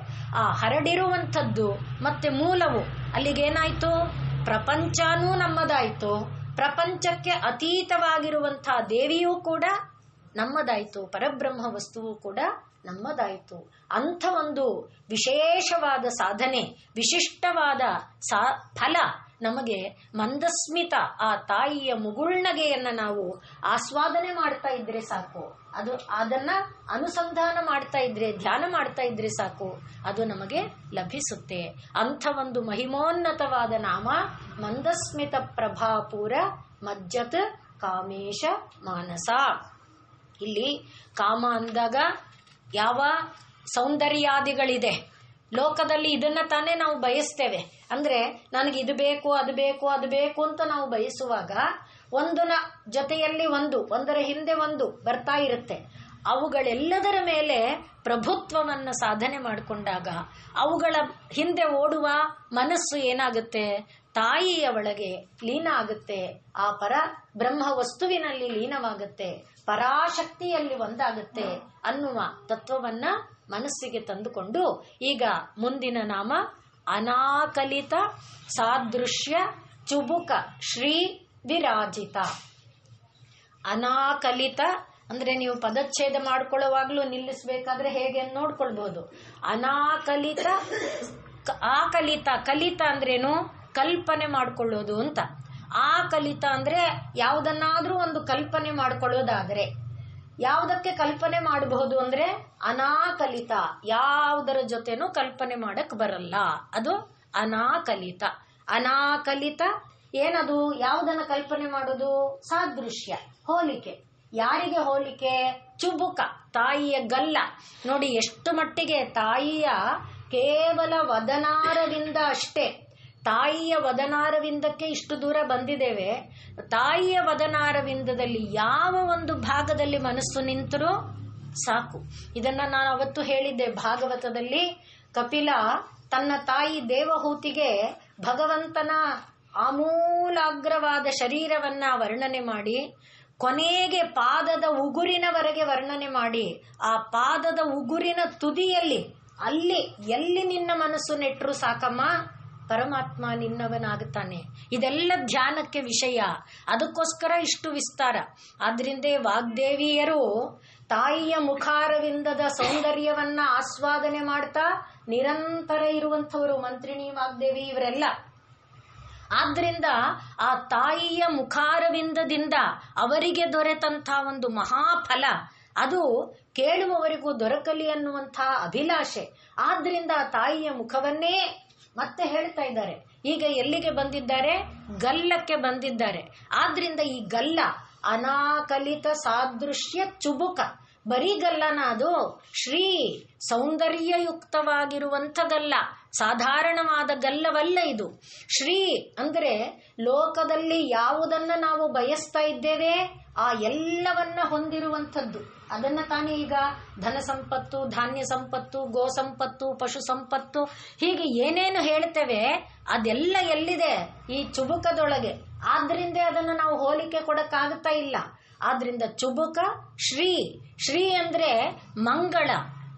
ಆ ಹರಡಿರುವಂಥದ್ದು ಮತ್ತೆ ಮೂಲವು, ಅಲ್ಲಿಗೇನಾಯ್ತು? ಪ್ರಪಂಚನೂ ನಮ್ಮದಾಯ್ತು, ಪ್ರಪಂಚಕ್ಕೆ ಅತೀತವಾಗಿರುವಂತಹ ದೇವಿಯೂ ಕೂಡ ನಮ್ಮದಾಯ್ತು, ಪರಬ್ರಹ್ಮ ವಸ್ತುವು ಕೂಡ ನಮ್ಮದಾಯ್ತು. ಅಂಥ ಒಂದು ವಿಶೇಷವಾದ ಸಾಧನೆ, ವಿಶಿಷ್ಟವಾದ ಫಲ ನಮಗೆ ಮಂದಸ್ಮಿತ ಆ ತಾಯಿಯ ಮುಗುಳ್ನಗೆಯನ್ನ ನಾವು ಆಸ್ವಾದನೆ ಮಾಡ್ತಾ ಇದ್ರೆ ಸಾಕು. ಅದನ್ನ ಅನುಸಂಧಾನ ಮಾಡ್ತಾ ಇದ್ರೆ, ಧ್ಯಾನ ಮಾಡ್ತಾ ಇದ್ರೆ ಸಾಕು, ಅದು ನಮಗೆ ಲಭಿಸುತ್ತೆ. ಅಂಥ ಒಂದು ಮಹಿಮೋನ್ನತವಾದ ನಾಮ ಮಂದಸ್ಮಿತ ಪ್ರಭಾಪೂರ ಮಜ್ಜತ್ ಕಾಮೇಶ ಮಾನಸ. ಇಲ್ಲಿ ಕಾಮ ಅಂದಾಗ ಯಾವ ಸೌಂದರ್ಯಾದಿಗಳಿದೆ ಲೋಕದಲ್ಲಿ, ಇದನ್ನ ತಾನೇ ನಾವು ಬಯಸ್ತೇವೆ. ಅಂದ್ರೆ ನನಗೆ ಇದು ಬೇಕು, ಅದು ಬೇಕು, ಅದು ಬೇಕು ಅಂತ ನಾವು ಬಯಸುವಾಗ ಒಂದನ ಜೊತೆಯಲ್ಲಿ ಒಂದರ ಹಿಂದೆ ಒಂದು ಬರ್ತಾ ಇರುತ್ತೆ. ಅವುಗಳೆಲ್ಲದರ ಮೇಲೆ ಪ್ರಭುತ್ವವನ್ನು ಸಾಧನೆ ಮಾಡಿಕೊಂಡಾಗ ಅವುಗಳ ಹಿಂದೆ ಓಡುವ ಮನಸ್ಸು ಏನಾಗುತ್ತೆ, ತಾಯಿಯ ಒಳಗೆ ಲೀನ ಆಗುತ್ತೆ, ಆ ಪರ ಬ್ರಹ್ಮ ವಸ್ತುವಿನಲ್ಲಿ ಲೀನವಾಗುತ್ತೆ, ಪರಾಶಕ್ತಿಯಲ್ಲಿ ಒಂದಾಗುತ್ತೆ ಅನ್ನುವ ತತ್ವವನ್ನ ಮನಸ್ಸಿಗೆ ತಂದುಕೊಂಡು ಈಗ ಮುಂದಿನ ನಾಮ ಅನಾಕಲಿತ ಸಾದೃಶ್ಯ ಚುಬುಕ ಶ್ರೀ ವಿರಾಜಿತ. ಅನಾಕಲಿತ ಅಂದ್ರೆ ನೀವು ಪದಚ್ಛೇದ ಮಾಡ್ಕೊಳ್ಳುವಾಗ್ಲೂ ನಿಲ್ಲಿಸಬೇಕಾದ್ರೆ ಹೇಗೆ ನೋಡ್ಕೊಳ್ಬಹುದು. ಅನಾಕಲಿತ, ಆಕಲಿತ, ಕಲಿತ ಅಂದ್ರೇನು, ಕಲ್ಪನೆ ಮಾಡ್ಕೊಳ್ಳೋದು ಅಂತ. ಆಕಲಿತ ಅಂದ್ರೆ ಯಾವುದನ್ನಾದ್ರೂ ಒಂದು ಕಲ್ಪನೆ ಮಾಡ್ಕೊಳ್ಳೋದಾದ್ರೆ, ಯಾವುದಕ್ಕೆ ಕಲ್ಪನೆ ಮಾಡಬಹುದು ಅಂದ್ರೆ ಅನಾಕಲಿತ, ಯಾವುದರ ಜೊತೆನೂ ಕಲ್ಪನೆ ಮಾಡಕ್ ಬರಲ್ಲ, ಅದು ಅನಾಕಲಿತ. ಅನಾಕಲಿತ ಏನದು, ಯಾವುದನ್ನ ಕಲ್ಪನೆ ಮಾಡೋದು, ಸಾದೃಶ್ಯ, ಹೋಲಿಕೆ. ಯಾರಿಗೆ ಹೋಲಿಕೆ, ಚುಬುಕ, ತಾಯಿಯ ಗಲ್ಲ. ನೋಡಿ ಎಷ್ಟು ಮಟ್ಟಿಗೆ ತಾಯಿಯ ಕೇವಲ ವದನಾರವಿಂದ ಅಷ್ಟೇ, ತಾಯಿಯ ವದನಾರವಿಂದಕ್ಕೆ ಇಷ್ಟು ದೂರ ಬಂದಿದ್ದೇವೆ. ತಾಯಿಯ ವದನಾರವಿಂದದಲ್ಲಿ ಯಾವ ಒಂದು ಭಾಗದಲ್ಲಿ ಮನಸ್ಸು ನಿಂತರೂ ಸಾಕು. ಇದನ್ನ ನಾನು ಅವತ್ತು ಹೇಳಿದ್ದೆ ಭಾಗವತದಲ್ಲಿ. ಕಪಿಲ ತನ್ನ ತಾಯಿ ದೇವಹೂತಿಗೆ ಭಗವಂತನ ಆಮೂಲಾಗ್ರವಾದ ಶರೀರವನ್ನ ವರ್ಣನೆ ಮಾಡಿ, ಕೊನೆಗೆ ಪಾದದ ಉಗುರಿನವರೆಗೆ ವರ್ಣನೆ ಮಾಡಿ, ಆ ಪಾದದ ಉಗುರಿನ ತುದಿಯಲ್ಲಿ ಅಲ್ಲಿ ಎಲ್ಲಿ ನಿನ್ನ ಮನಸ್ಸು ನೆಟ್ಟರು ಸಾಕಮ್ಮ, ಪರಮಾತ್ಮ ನಿನ್ನವನಾಗುತ್ತಾನೆ. ಇದೆಲ್ಲ ಧ್ಯಾನಕ್ಕೆ ವಿಷಯ, ಅದಕ್ಕೋಸ್ಕರ ಇಷ್ಟು ವಿಸ್ತಾರ. ಆದ್ರಿಂದ ವಾಗ್ದೇವಿಯರು ತಾಯಿಯ ಮುಖಾರವಿಂದದ ಸೌಂದರ್ಯವನ್ನ ಆಸ್ವಾದನೆ ಮಾಡ್ತಾ ನಿರಂತರ ಇರುವಂಥವರು, ಮಂತ್ರಿಣಿ ವಾಗ್ದೇವಿ ಇವರೆಲ್ಲ. ಆದ್ರಿಂದ ಆ ತಾಯಿಯ ಮುಖಾರವಿಂದದಿಂದ ಅವರಿಗೆ ದೊರೆತಂಥ ಒಂದು ಮಹಾಫಲ ಅದು ಕೇಳುವವರಿಗೂ ದೊರಕಲಿ ಅನ್ನುವಂಥ ಅಭಿಲಾಷೆ. ಆದ್ರಿಂದ ಆ ತಾಯಿಯ ಮುಖವನ್ನೇ ಮತ್ತೆ ಹೇಳ್ತಾ ಇದ್ದಾರೆ. ಈಗ ಎಲ್ಲಿಗೆ ಬಂದಿದ್ದಾರೆ, ಗಲ್ಲಕ್ಕೆ ಬಂದಿದ್ದಾರೆ. ಆದ್ರಿಂದ ಈ ಗಲ್ಲ ಅನಾಕಲಿತ ಸಾದೃಶ್ಯ ಚುಬುಕ, ಬರೀ ಗಲ್ಲನ, ಅದು ಶ್ರೀ ಸೌಂದರ್ಯಯುಕ್ತವಾಗಿರುವಂಥ ಗಲ್ಲ, ಸಾಧಾರಣವಾದ ಗಲ್ಲವಲ್ಲ ಇದು. ಶ್ರೀ ಅಂದ್ರೆ ಲೋಕದಲ್ಲಿ ಯಾವುದನ್ನ ನಾವು ಬಯಸ್ತಾ ಇದ್ದೇವೆ ಆ ಎಲ್ಲವನ್ನ ಹೊಂದಿರುವಂಥದ್ದು. ಅದನ್ನ ತಾನೇ ಈಗ ಧನ ಸಂಪತ್ತು, ಧಾನ್ಯ ಸಂಪತ್ತು, ಗೋ ಸಂಪತ್ತು, ಪಶು ಸಂಪತ್ತು, ಹೀಗೆ ಏನೇನು ಹೇಳ್ತೇವೆ ಅದೆಲ್ಲ ಎಲ್ಲಿದೆ, ಈ ಚುಬುಕದೊಳಗೆ. ಆದ್ರಿಂದ ಅದನ್ನು ನಾವು ಹೋಲಿಕೆ ಕೊಡಕ್ಕಾಗುತ್ತಾ ಇಲ್ಲ. ಆದ್ರಿಂದ ಚುಬುಕ ಶ್ರೀ. ಶ್ರೀ ಅಂದ್ರೆ ಮಂಗಳ,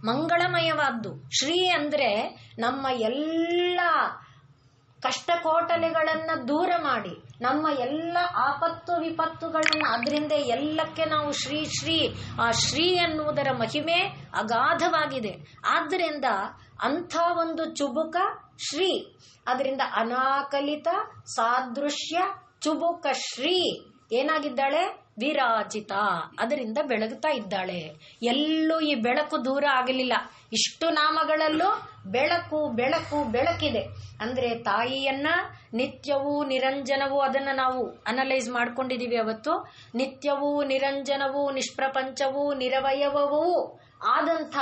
ಮಂಗಳಮಯವಾದ್ದು. ಶ್ರೀ ಅಂದ್ರೆ ನಮ್ಮ ಎಲ್ಲ ಕಷ್ಟಕೋಟಲೆಗಳನ್ನ ದೂರ ಮಾಡಿ, ನಮ್ಮ ಎಲ್ಲ ಆಪತ್ತು ವಿಪತ್ತುಗಳನ್ನ, ಅದರಿಂದ ಎಲ್ಲಕ್ಕೆ ನಾವು ಶ್ರೀ ಶ್ರೀ, ಆ ಶ್ರೀ ಅನ್ನುವುದರ ಮಹಿಮೆ ಅಗಾಧವಾಗಿದೆ. ಆದ್ದರಿಂದ ಅಂಥ ಒಂದು ಚುಬುಕ ಶ್ರೀ. ಅದರಿಂದ ಅನಾಕಲಿತ ಸಾದೃಶ್ಯ ಚುಬುಕ ಶ್ರೀ ಏನಾಗಿದ್ದಾಳೆ, ವಿರಾಜಿತ, ಅದರಿಂದ ಬೆಳಗುತ್ತಾ ಇದ್ದಾಳೆ. ಎಲ್ಲೂ ಈ ಬೆಳಕು ದೂರ ಆಗಲಿಲ್ಲ. ಇಷ್ಟು ನಾಮಗಳಲ್ಲೂ ಬೆಳಕು ಬೆಳಕು ಬೆಳಕಿದೆ. ಅಂದ್ರೆ ತಾಯಿಯನ್ನ ನಿತ್ಯವೂ ನಿರಂಜನವೂ, ಅದನ್ನ ನಾವು ಅನಲೈಸ್ ಮಾಡ್ಕೊಂಡಿದೀವಿ ಅವತ್ತು. ನಿತ್ಯವೂ ನಿರಂಜನವೂ ನಿಷ್ಪ್ರಪಂಚವೂ ನಿರವಯವವೂ ಆದಂಥ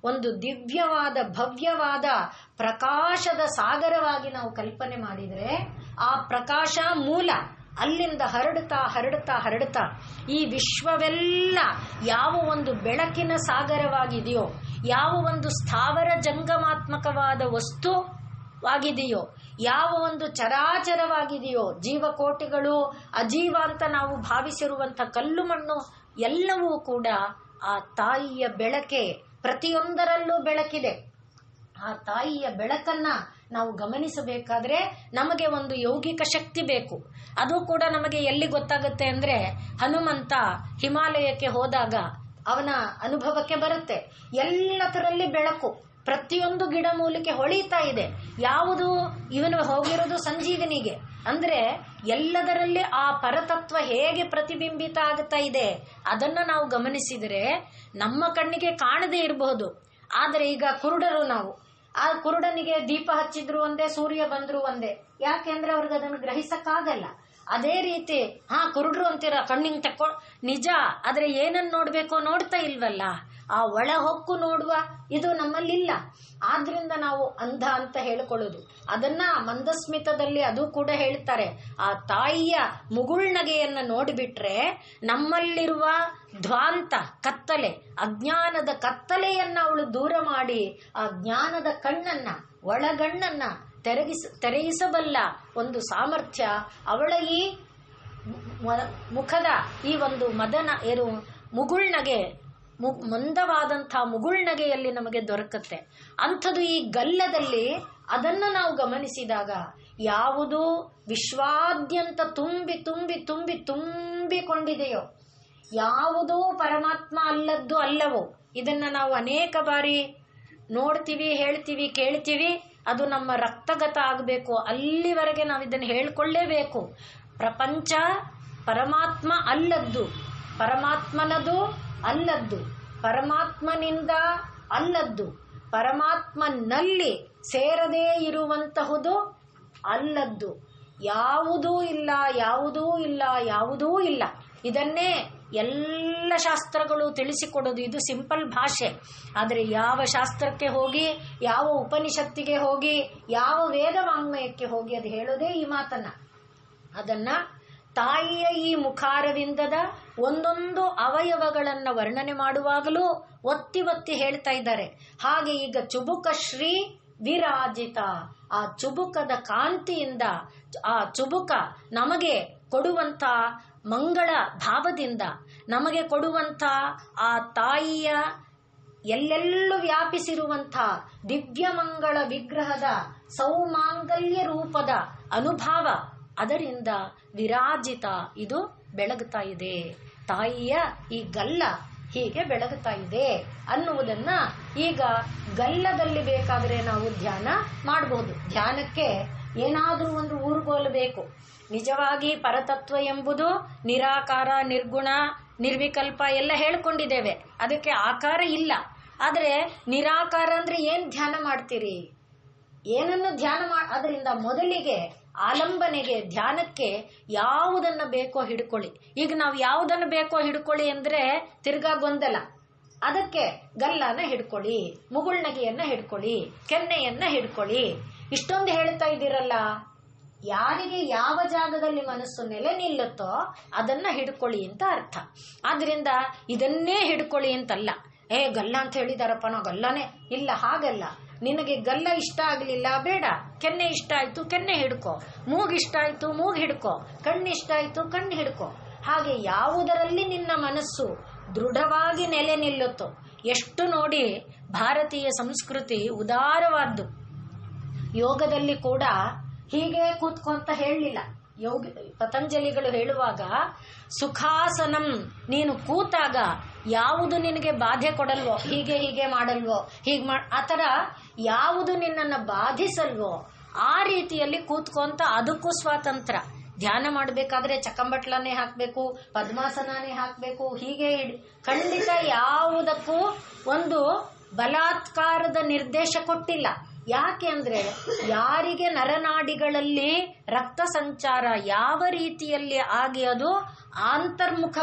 ಒಂದು ದಿವ್ಯವಾದ ಭವ್ಯವಾದ ಪ್ರಕಾಶದ ಸಾಗರವಾಗಿ ನಾವು ಕಲ್ಪನೆ ಮಾಡಿದ್ರೆ, ಆ ಪ್ರಕಾಶ ಮೂಲ ಅಲ್ಲಿಂದ ಹರಡುತ್ತಾ ಹರಡುತ್ತಾ ಹರಡುತ್ತಾ ಈ ವಿಶ್ವವೆಲ್ಲ ಯಾವ ಒಂದು ಬೆಳಕಿನ ಸಾಗರವಾಗಿದೆಯೋ, ಯಾವ ಒಂದು ಸ್ಥಾವರ ಜಂಗಮಾತ್ಮಕವಾದ ವಸ್ತುವಾಗಿದೆಯೋ, ಯಾವ ಒಂದು ಚರಾಚರವಾಗಿದೆಯೋ, ಜೀವಕೋಟಿಗಳು ಅಜೀವ ಅಂತ ನಾವು ಭಾವಿಸಿರುವಂಥ ಕಲ್ಲು ಮಣ್ಣು ಎಲ್ಲವೂ ಕೂಡ ಆ ತಾಯಿಯ ಬೆಳಕೆ. ಪ್ರತಿಯೊಂದರಲ್ಲೂ ಬೆಳಕಿದೆ. ಆ ತಾಯಿಯ ಬೆಳಕನ್ನ ನಾವು ಗಮನಿಸಬೇಕಾದ್ರೆ ನಮಗೆ ಒಂದು ಯೌಗಿಕ ಶಕ್ತಿ ಬೇಕು. ಅದು ಕೂಡ ನಮಗೆ ಎಲ್ಲಿ ಗೊತ್ತಾಗುತ್ತೆ ಅಂದ್ರೆ, ಹನುಮಂತ ಹಿಮಾಲಯಕ್ಕೆ ಹೋದಾಗ ಅವನ ಅನುಭವಕ್ಕೆ ಬರುತ್ತೆ. ಎಲ್ಲದರಲ್ಲಿ ಬೆಳಕು, ಪ್ರತಿಯೊಂದು ಗಿಡ ಮೂಲಿಕೆ ಹೊಳಿತಾ ಇದೆ. ಯಾವುದು, ಇವನು ಹೋಗಿರೋದು ಸಂಜೀವನಿಗೆ. ಅಂದ್ರೆ ಎಲ್ಲದರಲ್ಲಿ ಆ ಪರತತ್ವ ಹೇಗೆ ಪ್ರತಿಬಿಂಬಿತ ಆಗ್ತಾ ಇದೆ ಅದನ್ನ ನಾವು ಗಮನಿಸಿದರೆ ನಮ್ಮ ಕಣ್ಣಿಗೆ ಕಾಣದೇ ಇರಬಹುದು. ಆದರೆ ಈಗ ಕುರುಡರು ನಾವು, ಆ ಕುರುಡನಿಗೆ ದೀಪ ಹಚ್ಚಿದ್ರು ಒಂದೇ, ಸೂರ್ಯ ಬಂದ್ರು ಒಂದೇ. ಯಾಕೆಂದ್ರೆ ಅವ್ರಿಗೆ ಅದನ್ನು ಗ್ರಹಿಸಕ್ಕಾಗಲ್ಲ. ಅದೇ ರೀತಿ ಕುರುಡ್ರು ಅಂತೀರ, ಕಣ್ಣಿಂಗ್ ತಕ್ಕೊ ನಿಜ, ಆದ್ರೆ ಏನನ್ನ ನೋಡ್ಬೇಕೋ ನೋಡ್ತಾ ಇಲ್ವಲ್ಲ. ಆ ಒಳ ಹೊಕ್ಕು ನೋಡುವ ಇದು ನಮ್ಮಲ್ಲಿಲ್ಲ. ಆದ್ರಿಂದ ನಾವು ಅಂಧ ಅಂತ ಹೇಳಿಕೊಳ್ಳೋದು. ಅದನ್ನ ಮಂದಸ್ಮಿತದಲ್ಲಿ ಅದು ಕೂಡ ಹೇಳ್ತಾರೆ. ಆ ತಾಯಿಯ ಮುಗುಳ್ನಗೆಯನ್ನ ನೋಡಿಬಿಟ್ರೆ ನಮ್ಮಲ್ಲಿರುವ ಧ್ವಾಂತ ಕತ್ತಲೆ, ಅಜ್ಞಾನದ ಕತ್ತಲೆಯನ್ನ ಅವಳು ದೂರ ಮಾಡಿ ಆ ಜ್ಞಾನದ ಕಣ್ಣನ್ನ, ಒಳಗಣ್ಣನ್ನ ತೆರೆಯಿಸಬಲ್ಲ ಒಂದು ಸಾಮರ್ಥ್ಯ ಅವಳ ಈ ಮುಖದ ಈ ಒಂದು ಮುಗುಳ್ನಗೆ, ಮಂದವಾದಂತಹ ಮುಗುಳ್ನಗೆಯಲ್ಲಿ ನಮಗೆ ದೊರಕುತ್ತೆ. ಅಂಥದ್ದು ಈ ಗಲ್ಲದಲ್ಲಿ ಅದನ್ನು ನಾವು ಗಮನಿಸಿದಾಗ ಯಾವುದು ವಿಶ್ವಾದ್ಯಂತ ತುಂಬಿ ತುಂಬಿ ತುಂಬಿ ತುಂಬಿಕೊಂಡಿದೆಯೋ, ಯಾವುದೋ ಪರಮಾತ್ಮ ಅಲ್ಲದ್ದು ಅಲ್ಲವೋ, ಇದನ್ನ ನಾವು ಅನೇಕ ಬಾರಿ ನೋಡ್ತೀವಿ, ಹೇಳ್ತೀವಿ, ಕೇಳ್ತೀವಿ. ಅದು ನಮ್ಮ ರಕ್ತಗತ ಆಗಬೇಕು. ಅಲ್ಲಿವರೆಗೆ ನಾವು ಇದನ್ನು ಹೇಳ್ಕೊಳ್ಳೇಬೇಕು. ಪ್ರಪಂಚ ಪರಮಾತ್ಮ ಅಲ್ಲದ್ದು, ಪರಮಾತ್ಮನದು ಅಲ್ಲದ್ದು, ಪರಮಾತ್ಮನಿಂದ ಅಲ್ಲದ್ದು, ಪರಮಾತ್ಮನಲ್ಲಿ ಸೇರದೇ ಇರುವಂತಹುದು ಅಲ್ಲದ್ದು. ಯಾವುದೂ ಇಲ್ಲ, ಯಾವುದೂ ಇಲ್ಲ, ಯಾವುದೂ ಇಲ್ಲ. ಇದನ್ನೇ ಎಲ್ಲ ಶಾಸ್ತ್ರಗಳು ತಿಳಿಸಿಕೊಡೋದು. ಇದು ಸಿಂಪಲ್ ಭಾಷೆ. ಆದರೆ ಯಾವ ಶಾಸ್ತ್ರಕ್ಕೆ ಹೋಗಿ, ಯಾವ ಉಪನಿಷತ್ತಿಗೆ ಹೋಗಿ, ಯಾವ ವೇದ ವಾಂಗ್ಮಯಕ್ಕೆ ಹೋಗಿ ಅದು ಹೇಳೋದೇ ಈ ಮಾತನ್ನ. ಅದನ್ನ ತಾಯಿಯ ಈ ಮುಖಾರವಿಂದದ ಒಂದೊಂದು ಅವಯವಗಳನ್ನ ವರ್ಣನೆ ಮಾಡುವಾಗಲೂ ಒತ್ತಿ ಒತ್ತಿ ಹೇಳ್ತಾ ಇದ್ದಾರೆ. ಹಾಗೆ ಈಗ ಚುಬುಕ ಶ್ರೀ ವಿರಾಜಿತ, ಆ ಚುಬುಕದ ಕಾಂತಿಯಿಂದ, ಆ ಚುಬುಕ ನಮಗೆ ಕೊಡುವಂತ ಮಂಗಳ ಭಾವದಿಂದ, ನಮಗೆ ಕೊಡುವಂತ ಆ ತಾಯಿಯ ಎಲ್ಲೆಲ್ಲೂ ವ್ಯಾಪಿಸಿರುವಂಥ ದಿವ್ಯಮಂಗಳ ವಿಗ್ರಹದ ಸೌಮಾಂಗಲ್ಯ ರೂಪದ ಅನುಭವ, ಅದರಿಂದ ವಿರಾಜಿತ ಇದು ಬೆಳಗುತ್ತಾ ಇದೆ. ತಾಯಿಯ ಈ ಗಲ್ಲ ಹೀಗೆ ಬೆಳಗುತ್ತಾ ಇದೆ ಅನ್ನುವುದನ್ನ ಈಗ ಗಲ್ಲದಲ್ಲಿ ಬೇಕಾದರೆ ನಾವು ಧ್ಯಾನ ಮಾಡಬಹುದು. ಧ್ಯಾನಕ್ಕೆ ಏನಾದರೂ ಒಂದು ಊರುಗೋಲು ಬೇಕು. ನಿಜವಾಗಿ ಪರತತ್ವ ಎಂಬುದು ನಿರಾಕಾರ, ನಿರ್ಗುಣ, ನಿರ್ವಿಕಲ್ಪ ಎಲ್ಲ ಹೇಳ್ಕೊಂಡಿದ್ದೇವೆ. ಅದಕ್ಕೆ ಆಕಾರ ಇಲ್ಲ. ಆದರೆ ನಿರಾಕಾರ ಅಂದ್ರೆ ಏನ್ ಧ್ಯಾನ ಮಾಡ್ತೀರಿ? ಏನನ್ನು ಧ್ಯಾನ ಅದರಿಂದ ಮೊದಲಿಗೆ ಆಲಂಬನೆಗೆ, ಧ್ಯಾನಕ್ಕೆ ಯಾವುದನ್ನ ಬೇಕೋ ಹಿಡ್ಕೊಳ್ಳಿ. ಈಗ ನಾವು ಯಾವುದನ್ನು ಬೇಕೋ ಹಿಡ್ಕೊಳ್ಳಿ ಅಂದ್ರೆ ತಿರ್ಗಾ ಗೊಂದಲ. ಅದಕ್ಕೆ ಗಲ್ಲನ ಹಿಡ್ಕೊಳ್ಳಿ, ಮುಗುಳ್ನಗೆಯನ್ನ ಹಿಡ್ಕೊಳ್ಳಿ, ಕೆನ್ನೆಯನ್ನ ಹಿಡ್ಕೊಳ್ಳಿ, ಇಷ್ಟೊಂದು ಹೇಳ್ತಾ ಇದ್ದೀರಲ್ಲ. ಯಾರಿಗೆ ಯಾವ ಜಾಗದಲ್ಲಿ ಮನಸ್ಸು ನೆಲೆ ನಿಲ್ಲುತ್ತೋ ಅದನ್ನ ಹಿಡ್ಕೊಳ್ಳಿ ಅಂತ ಅರ್ಥ. ಆದ್ರಿಂದ ಇದನ್ನೇ ಹಿಡ್ಕೊಳ್ಳಿ ಅಂತಲ್ಲ. ಗಲ್ಲ ಅಂತ ಹೇಳಿದಾರಪ್ಪ, ನಾವು ಗಲ್ಲನೇ ಇಲ್ಲ, ಹಾಗಲ್ಲ. ನಿನಗೆ ಗಲ್ಲ ಇಷ್ಟ ಆಗಲಿಲ್ಲ, ಬೇಡ. ಕೆನ್ನೆ ಇಷ್ಟ ಆಯ್ತು, ಕೆನ್ನೆ ಹಿಡ್ಕೊ. ಮೂಗ್ ಇಷ್ಟ ಆಯ್ತು, ಮೂಗ್ ಹಿಡ್ಕೊ. ಕಣ್ಣು ಇಷ್ಟ ಆಯ್ತು, ಕಣ್ಣು ಹಿಡ್ಕೊ. ಹಾಗೆ ಯಾವುದರಲ್ಲಿ ನಿನ್ನ ಮನಸ್ಸು ದೃಢವಾಗಿ ನೆಲೆ ನಿಲ್ಲುತ್ತೋ. ಎಷ್ಟು ನೋಡಿ, ಭಾರತೀಯ ಸಂಸ್ಕೃತಿ ಉದಾರವಾದ್ದು. ಯೋಗದಲ್ಲಿ ಕೂಡ ಹೀಗೆ ಕೂತ್ಕೊಂತ ಹೇಳಲಿಲ್ಲ. ಪತಂಜಲಿಗಳು ಹೇಳುವಾಗ ಸುಖಾಸನಂ, ನೀನು ಕೂತಾಗ ಯಾವುದು ನಿನಗೆ ಬಾಧೆ ಕೊಡಲ್ವೋ, ಹೀಗೆ ಹೀಗೆ ಮಾಡಲ್ವೋ, ಆ ಥರ ಯಾವುದು ನಿನ್ನನ್ನು ಬಾಧಿಸಲ್ವೋ ಆ ರೀತಿಯಲ್ಲಿ ಕೂತ್ಕೊಂತ, ಅದಕ್ಕೂ ಸ್ವಾತಂತ್ರ್ಯ. ಧ್ಯಾನ ಮಾಡಬೇಕಾದ್ರೆ ಚಕ್ಕಂಬಟ್ಲನ್ನೇ ಹಾಕಬೇಕು, ಪದ್ಮಾಸನನೇ ಹಾಕಬೇಕು, ಹೀಗೆ ಖಂಡಿತ ಯಾವುದಕ್ಕೂ ಒಂದು ಬಲಾತ್ಕಾರದ ನಿರ್ದೇಶ ಕೊಟ್ಟಿಲ್ಲ. ಯಾಕೆ ಅಂದ್ರೆ ಯಾರಿಗೆ ನರನಾಡಿಗಳಲ್ಲಿ ರಕ್ತ ಸಂಚಾರ ಯಾವ ರೀತಿಯಲ್ಲಿ ಆಗಿ ಅದು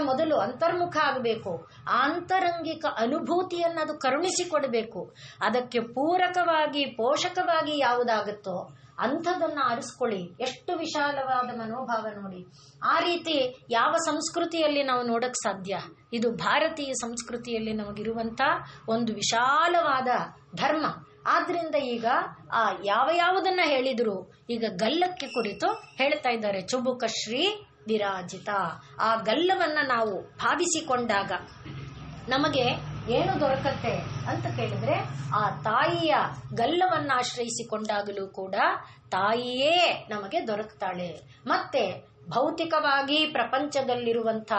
ಮೊದಲು ಅಂತರ್ಮುಖ ಆಗಬೇಕು, ಆಂತರಂಗಿಕ ಅನುಭೂತಿಯನ್ನು ಅದು ಕರುಣಿಸಿಕೊಡಬೇಕು. ಅದಕ್ಕೆ ಪೂರಕವಾಗಿ ಪೋಷಕವಾಗಿ ಯಾವುದಾಗುತ್ತೋ ಅಂಥದನ್ನ ಆರಿಸ್ಕೊಳ್ಳಿ. ಎಷ್ಟು ವಿಶಾಲವಾದ ಮನೋಭಾವ ನೋಡಿ. ಆ ರೀತಿ ಯಾವ ಸಂಸ್ಕೃತಿಯಲ್ಲಿ ನಾವು ನೋಡಕ್ ಸಾಧ್ಯ? ಇದು ಭಾರತೀಯ ಸಂಸ್ಕೃತಿಯಲ್ಲಿ ನಮಗಿರುವಂತ ಒಂದು ವಿಶಾಲವಾದ ಧರ್ಮ. ಆದ್ರಿಂದ ಈಗ ಆ ಯಾವುದನ್ನ ಹೇಳಿದ್ರು ಈಗ ಗಲ್ಲಕ್ಕೆ ಕುರಿತು ಹೇಳ್ತಾ ಇದ್ದಾರೆ. ಚುಬುಕ ಶ್ರೀ ವಿರಾಜಿತ. ಆ ಗಲ್ಲವನ್ನ ನಾವು ಭಾವಿಸಿಕೊಂಡಾಗ ನಮಗೆ ಏನು ದೊರಕತ್ತೆ ಅಂತ ಕೇಳಿದ್ರೆ, ಆ ತಾಯಿಯ ಗಲ್ಲವನ್ನ ಆಶ್ರಯಿಸಿಕೊಂಡಾಗಲೂ ಕೂಡ ತಾಯಿಯೇ ನಮಗೆ ದೊರಕ್ತಾಳೆ. ಮತ್ತೆ ಭೌತಿಕವಾಗಿ ಪ್ರಪಂಚದಲ್ಲಿರುವಂಥ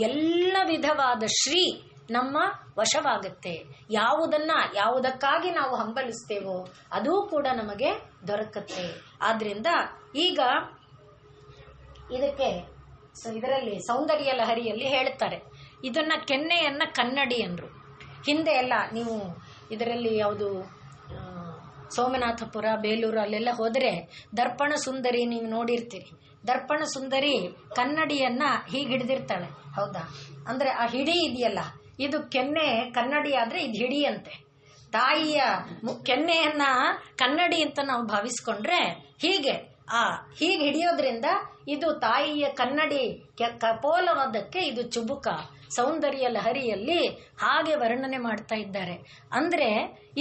ಎಲ್ಲ ವಿಧವಾದ ಶ್ರೀ ನಮ್ಮ ವಶವಾಗುತ್ತೆ. ಯಾವುದಕ್ಕಾಗಿ ನಾವು ಹಂಬಲಿಸ್ತೇವೋ ಅದೂ ಕೂಡ ನಮಗೆ ದೊರಕುತ್ತೆ. ಆದ್ರಿಂದ ಈಗ ಇದಕ್ಕೆ ಇದರಲ್ಲಿ ಸೌಂದರ್ಯ ಲಹರಿಯಲ್ಲಿ ಹೇಳ್ತಾರೆ, ಇದನ್ನ ಕೆನ್ನೆಯನ್ನ ಕನ್ನಡಿ ಅಂದ್ರು. ಹಿಂದೆ ಎಲ್ಲ ನೀವು ಇದರಲ್ಲಿ ಯಾವುದು ಸೋಮನಾಥಪುರ, ಬೇಲೂರು ಅಲ್ಲೆಲ್ಲ ಹೋದರೆ ದರ್ಪಣ ಸುಂದರಿ ನೀವು ನೋಡಿರ್ತೀರಿ. ದರ್ಪಣ ಸುಂದರಿ ಕನ್ನಡಿಯನ್ನ ಹೀಗೆ ಹಿಡಿದಿರ್ತಾಳೆ, ಹೌದಾ? ಅಂದ್ರೆ ಆ ಹಿಡಿ ಇದೆಯಲ್ಲ, ಇದು ಕೆನ್ನೆ ಕನ್ನಡಿ ಆದ್ರೆ ಇದು ಹಿಡಿಯಂತೆ. ತಾಯಿಯ ಕೆನ್ನೆಯನ್ನ ಕನ್ನಡಿ ಅಂತ ನಾವು ಭಾವಿಸ್ಕೊಂಡ್ರೆ ಹೀಗೆ ಹಿಡಿಯೋದ್ರಿಂದ ಇದು ತಾಯಿಯ ಕನ್ನಡಿ ಕಪೋಲವಾದಕ್ಕೆ ಇದು ಚುಬುಕ. ಸೌಂದರ್ಯ ಲಹರಿಯಲ್ಲಿ ಹಾಗೆ ವರ್ಣನೆ ಮಾಡ್ತಾ ಇದ್ದಾರೆ. ಅಂದ್ರೆ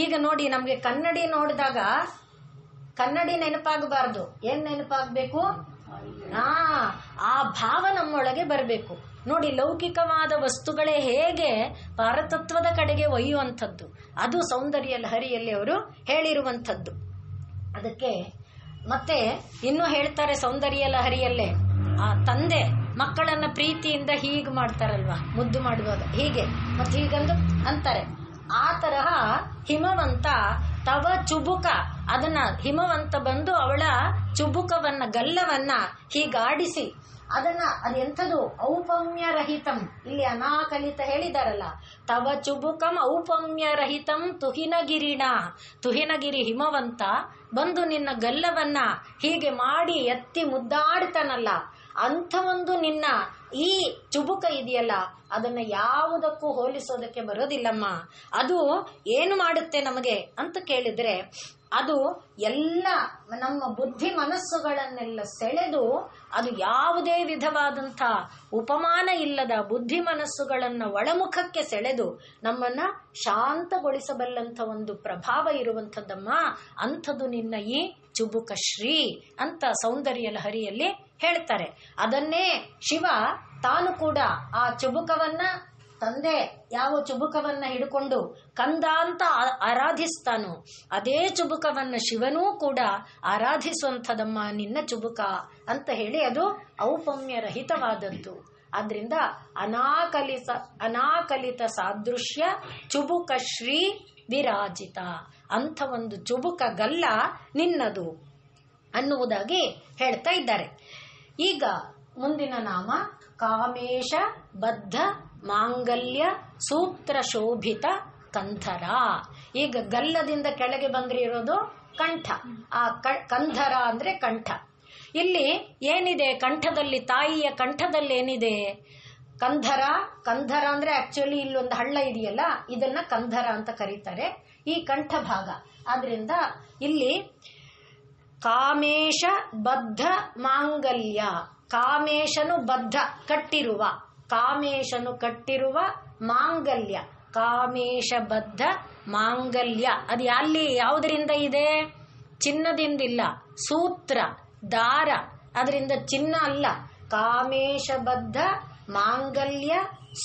ಈಗ ನೋಡಿ, ನಮ್ಗೆ ಕನ್ನಡಿ ನೋಡಿದಾಗ ಕನ್ನಡಿ ನೆನಪಾಗಬಾರ್ದು, ಏನ್ ನೆನಪಾಗಬೇಕು? ಆ ಭಾವ ನಮ್ಮೊಳಗೆ ಬರಬೇಕು. ನೋಡಿ, ಲೌಕಿಕವಾದ ವಸ್ತುಗಳೇ ಹೇಗೆ ಪಾರತತ್ವದ ಕಡೆಗೆ ಒಯ್ಯುವಂಥದ್ದು, ಅದು ಸೌಂದರ್ಯ ಲಹರಿಯಲ್ಲಿ ಅವರು ಹೇಳಿರುವಂಥದ್ದು. ಅದಕ್ಕೆ ಮತ್ತೆ ಇನ್ನು ಹೇಳ್ತಾರೆ ಸೌಂದರ್ಯ ಲಹರಿಯಲ್ಲೇ, ಆ ತಂದೆ ಮಕ್ಕಳನ್ನ ಪ್ರೀತಿಯಿಂದ ಹೀಗೆ ಮಾಡ್ತಾರಲ್ವಾ, ಮುದ್ದು ಮಾಡುವಾಗ ಹೀಗೆ ಮತ್ತೆ ಹೀಗಂದು ಅಂತಾರೆ. ಆ ತರಹ ಹಿಮವಂತ ತವ ಚುಬುಕ, ಅದನ್ನ ಹಿಮವಂತ ಬಂದು ಅವಳ ಚುಬುಕವನ್ನ ಗಲ್ಲವನ್ನ ಹೀಗಾಡಿಸಿ ಅದೆಂಥದು ಔಪಮ್ಯರಹಿತಂ, ಇಲ್ಲಿ ಅನಾಕಲಿತ ಹೇಳಿದಾರಲ್ಲ, ತವ ಚುಬುಕಂ ಔಪಮ್ಯರಹಿತಂ ತುಹಿನಗಿರಿಣ, ತುಹಿನಗಿರಿ ಹಿಮವಂತ ಬಂದು ನಿನ್ನ ಗಲ್ಲವನ್ನ ಹೀಗೆ ಮಾಡಿ ಎತ್ತಿ ಮುದ್ದಾಡ್ತಾನಲ್ಲ, ಅಂಥ ಒಂದು ನಿನ್ನ ಈ ಚುಬುಕ ಇದೆಯಲ್ಲ, ಅದನ್ನ ಯಾವುದಕ್ಕೂ ಹೋಲಿಸೋದಕ್ಕೆ ಬರೋದಿಲ್ಲಮ್ಮ. ಅದು ಏನು ಮಾಡುತ್ತೆ ನಮಗೆ ಅಂತ ಕೇಳಿದ್ರೆ, ಅದು ಎಲ್ಲ ನಮ್ಮ ಬುದ್ಧಿ ಮನಸ್ಸುಗಳನ್ನೆಲ್ಲ ಸೆಳೆದು, ಅದು ಯಾವುದೇ ವಿಧವಾದಂಥ ಉಪಮಾನ ಇಲ್ಲದ ಬುದ್ಧಿ ಮನಸ್ಸುಗಳನ್ನ ಒಳಮುಖಕ್ಕೆ ಸೆಳೆದು ನಮ್ಮನ್ನ ಶಾಂತಗೊಳಿಸಬಲ್ಲಂಥ ಒಂದು ಪ್ರಭಾವ ಇರುವಂಥದ್ದಮ್ಮ. ಅಂಥದ್ದು ನಿನ್ನ ಈ ಚುಬುಕ ಶ್ರೀ ಅಂತ ಸೌಂದರ್ಯ ಲಹರಿಯಲ್ಲಿ ಹೇಳ್ತಾರೆ. ಅದನ್ನೇ ಶಿವ ತಾನು ಕೂಡ ಆ ಚುಬುಕವನ್ನ, ತಂದೆ ಯಾವ ಚುಬುಕವನ್ನ ಹಿಡ್ಕೊಂಡು ಕಂದ ಅಂತ ಆರಾಧಿಸ್ತಾನೋ ಅದೇ ಚುಬುಕವನ್ನ ಶಿವನೂ ಕೂಡ ಆರಾಧಿಸುವಂಥದಮ್ಮ ನಿನ್ನ ಚುಬುಕ ಅಂತ ಹೇಳಿ ಅದು ಔಪಮ್ಯರಹಿತವಾದದ್ದು. ಆದ್ರಿಂದ ಅನಾಕಲಿತ ಸಾದೃಶ್ಯ ಚುಬುಕ ಶ್ರೀ ವಿರಾಜಿತ, ಅಂಥ ಒಂದು ಚುಬುಕ ಗಲ್ಲ ನಿನ್ನದು ಅನ್ನುವುದಾಗಿ ಹೇಳ್ತಾ ಇದ್ದಾರೆ. ಈಗ ಮುಂದಿನ ನಾಮ ಕಾಮೇಶ ಬದ್ಧ ಮಾಂಗಲ್ಯ ಸೂತ್ರ ಶೋಭಿತ ಕಂಧರ. ಈಗ ಗಲ್ಲದಿಂದ ಕೆಳಗೆ ಬಂದಿರೋದು ಕಂಠ, ಆ ಕಂಧರ ಅಂದ್ರೆ ಕಂಠ. ಇಲ್ಲಿ ಏನಿದೆ ಕಂಠದಲ್ಲಿ, ತಾಯಿಯ ಕಂಠದಲ್ಲಿ ಏನಿದೆ? ಕಂಧರ. ಕಂಧರ ಅಂದ್ರೆ ಆಕ್ಚುಲಿ ಇಲ್ಲೊಂದು ಹಳ್ಳ ಇದೆಯಲ್ಲ, ಇದನ್ನ ಕಂಧರ ಅಂತ ಕರೀತಾರೆ, ಈ ಕಂಠ ಭಾಗ. ಆದ್ರಿಂದ ಇಲ್ಲಿ ಕಾಮೇಶ ಬದ್ಧ ಮಾಂಗಲ್ಯ, ಕಾಮೇಶನು ಬದ್ಧ ಕಟ್ಟಿರುವ, ಕಾಮೇಶನು ಕಟ್ಟಿರುವ ಮಾಂಗಲ್ಯ, ಕಾಮೇಶ ಬದ್ಧ ಮಾಂಗಲ್ಯ. ಅದು ಅಲ್ಲಿ ಯಾವುದರಿಂದ ಇದೆ? ಚಿನ್ನದಿಂದಿಲ್ಲ, ಸೂತ್ರ ದಾರ, ಅದರಿಂದ ಚಿನ್ನ ಅಲ್ಲ. ಕಾಮೇಶ ಬದ್ಧ ಮಾಂಗಲ್ಯ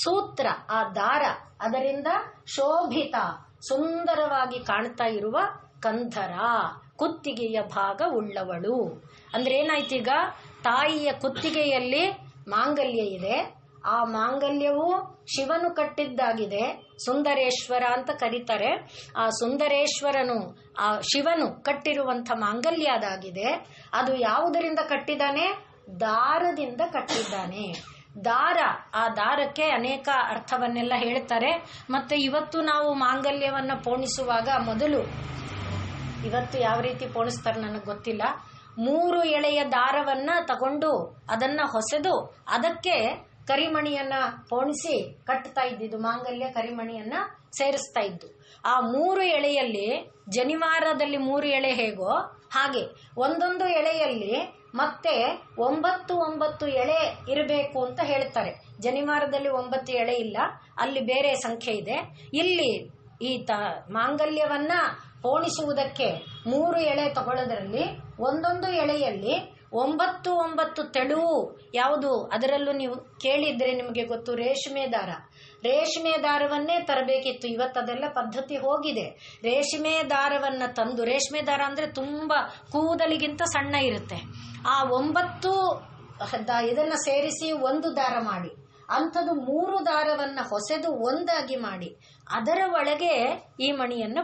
ಸೂತ್ರ, ಆ ದಾರ ಅದರಿಂದ ಶೋಭಿತ ಸುಂದರವಾಗಿ ಕಾಣ್ತಾ ಇರುವ ಕಂಧರ, ಕುತ್ತಿಗೆಯ ಭಾಗ ಉಳ್ಳವಳು. ಅಂದ್ರೆ ಏನಾಯ್ತೀಗ, ತಾಯಿಯ ಕುತ್ತಿಗೆಯಲ್ಲಿ ಮಾಂಗಲ್ಯ ಇದೆ, ಆ ಮಾಂಗಲ್ಯವು ಶಿವನು ಕಟ್ಟಿದ್ದಾಗಿದೆ, ಸುಂದರೇಶ್ವರ ಅಂತ ಕರೀತಾರೆ. ಆ ಸುಂದರೇಶ್ವರನು ಆ ಶಿವನು ಕಟ್ಟಿರುವಂಥ ಮಾಂಗಲ್ಯ ಅದಾಗಿದೆ. ಅದು ಯಾವುದರಿಂದ ಕಟ್ಟಿದ್ದಾನೆ? ದಾರದಿಂದ ಕಟ್ಟಿದ್ದಾನೆ. ದಾರ, ಆ ದಾರಕ್ಕೆ ಅನೇಕ ಅರ್ಥವನ್ನೆಲ್ಲ ಹೇಳ್ತಾರೆ. ಮತ್ತೆ ಇವತ್ತು ನಾವು ಮಾಂಗಲ್ಯವನ್ನ ಪೋಣಿಸುವಾಗ ಮೊದಲು, ಇವತ್ತು ಯಾವ ರೀತಿ ಪೋಣಿಸ್ತಾರೆ ನನಗೆ ಗೊತ್ತಿಲ್ಲ, 3 ಎಳೆಯ ದಾರವನ್ನ ತಗೊಂಡು ಅದನ್ನ ಹೊಸೆದು ಅದಕ್ಕೆ ಕರಿಮಣಿಯನ್ನ ಪೋಣಿಸಿ ಕಟ್ತಾ ಇದ್ದಿದ್ದು, ಮಾಂಗಲ್ಯ ಕರಿಮಣಿಯನ್ನ ಸೇರಿಸ್ತಾ ಇದ್ದು. ಆ 3 ಎಳೆಯಲ್ಲಿ ಜನಿವಾರದಲ್ಲಿ 3 ಎಳೆ ಹೇಗೋ ಹಾಗೆ ಒಂದೊಂದು ಎಳೆಯಲ್ಲಿ ಮತ್ತೆ 9 ಎಳೆ ಇರಬೇಕು ಅಂತ ಹೇಳ್ತಾರೆ. ಜನಿವಾರದಲ್ಲಿ 9 ಎಳೆ ಇಲ್ಲ, ಅಲ್ಲಿ ಬೇರೆ ಸಂಖ್ಯೆ ಇದೆ. ಇಲ್ಲಿ ಈ ಮಾಂಗಲ್ಯವನ್ನ ಪೋಣಿಸುವುದಕ್ಕೆ 3 ಎಳೆ ತಗೊಳ್ಳೋದ್ರಲ್ಲಿ ಒಂದೊಂದು ಎಳೆಯಲ್ಲಿ 9 ತೆಳುವು ಯಾವುದು, ಅದರಲ್ಲೂ ನೀವು ಕೇಳಿದ್ರೆ ನಿಮಗೆ ಗೊತ್ತು, ರೇಷ್ಮೆ ದಾರ. ರೇಷ್ಮೆ ದಾರವನ್ನೇ ತರಬೇಕಿತ್ತು, ಇವತ್ತದೆಲ್ಲ ಪದ್ಧತಿ ಹೋಗಿದೆ. ರೇಷ್ಮೆ ದಾರವನ್ನ ತಂದು, ರೇಷ್ಮೆ ದಾರ ಅಂದ್ರೆ ತುಂಬಾ ಕೂದಲಿಗಿಂತ ಸಣ್ಣ ಇರುತ್ತೆ, ಆ 9 ಇದನ್ನ ಸೇರಿಸಿ ಒಂದು ದಾರ ಮಾಡಿ, ಅಂಥದ್ದು 3 ದಾರವನ್ನ ಹೊಸೆದು ಒಂದಾಗಿ ಮಾಡಿ ಅದರ ಒಳಗೆ ಈ ಮಣಿಯನ್ನ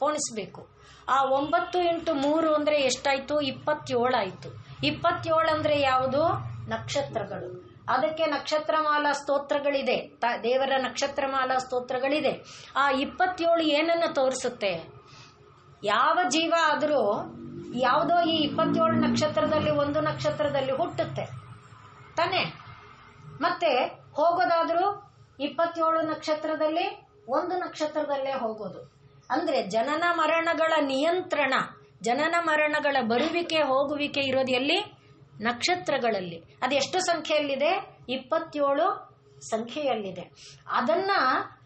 ಪೋಣಿಸಬೇಕು. ಆ 9 × 3 ಅಂದ್ರೆ ಎಷ್ಟಾಯ್ತು? 27 ಆಯ್ತು. 27 ಅಂದ್ರೆ ಯಾವುದು? ನಕ್ಷತ್ರಗಳು. ಅದಕ್ಕೆ ನಕ್ಷತ್ರಮಾಲಾ ಸ್ತೋತ್ರಗಳಿದೆ, ದೇವರ ನಕ್ಷತ್ರಮಾಲಾ ಸ್ತೋತ್ರಗಳಿದೆ. ಆ 27 ಏನನ್ನು ತೋರಿಸುತ್ತೆ? ಯಾವ ಜೀವ ಆದರೂ ಯಾವುದೋ ಈ 27 ನಕ್ಷತ್ರದಲ್ಲಿ ಒಂದು ನಕ್ಷತ್ರದಲ್ಲಿ ಹುಟ್ಟುತ್ತೆ ತಾನೆ, ಮತ್ತೆ ಹೋಗೋದಾದ್ರೂ 27 ನಕ್ಷತ್ರದಲ್ಲಿ ಒಂದು ನಕ್ಷತ್ರದಲ್ಲೇ ಹೋಗೋದು. ಅಂದ್ರೆ ಜನನ ಮರಣಗಳ ನಿಯಂತ್ರಣ, ಜನನ ಮರಣಗಳ ಬರುವಿಕೆ ಹೋಗುವಿಕೆ ಇರೋದು ಎಲ್ಲಿ? ನಕ್ಷತ್ರಗಳಲ್ಲಿ. ಅದೆಷ್ಟು ಸಂಖ್ಯೆಯಲ್ಲಿದೆ? 27 ಸಂಖ್ಯೆಯಲ್ಲಿದೆ. ಅದನ್ನ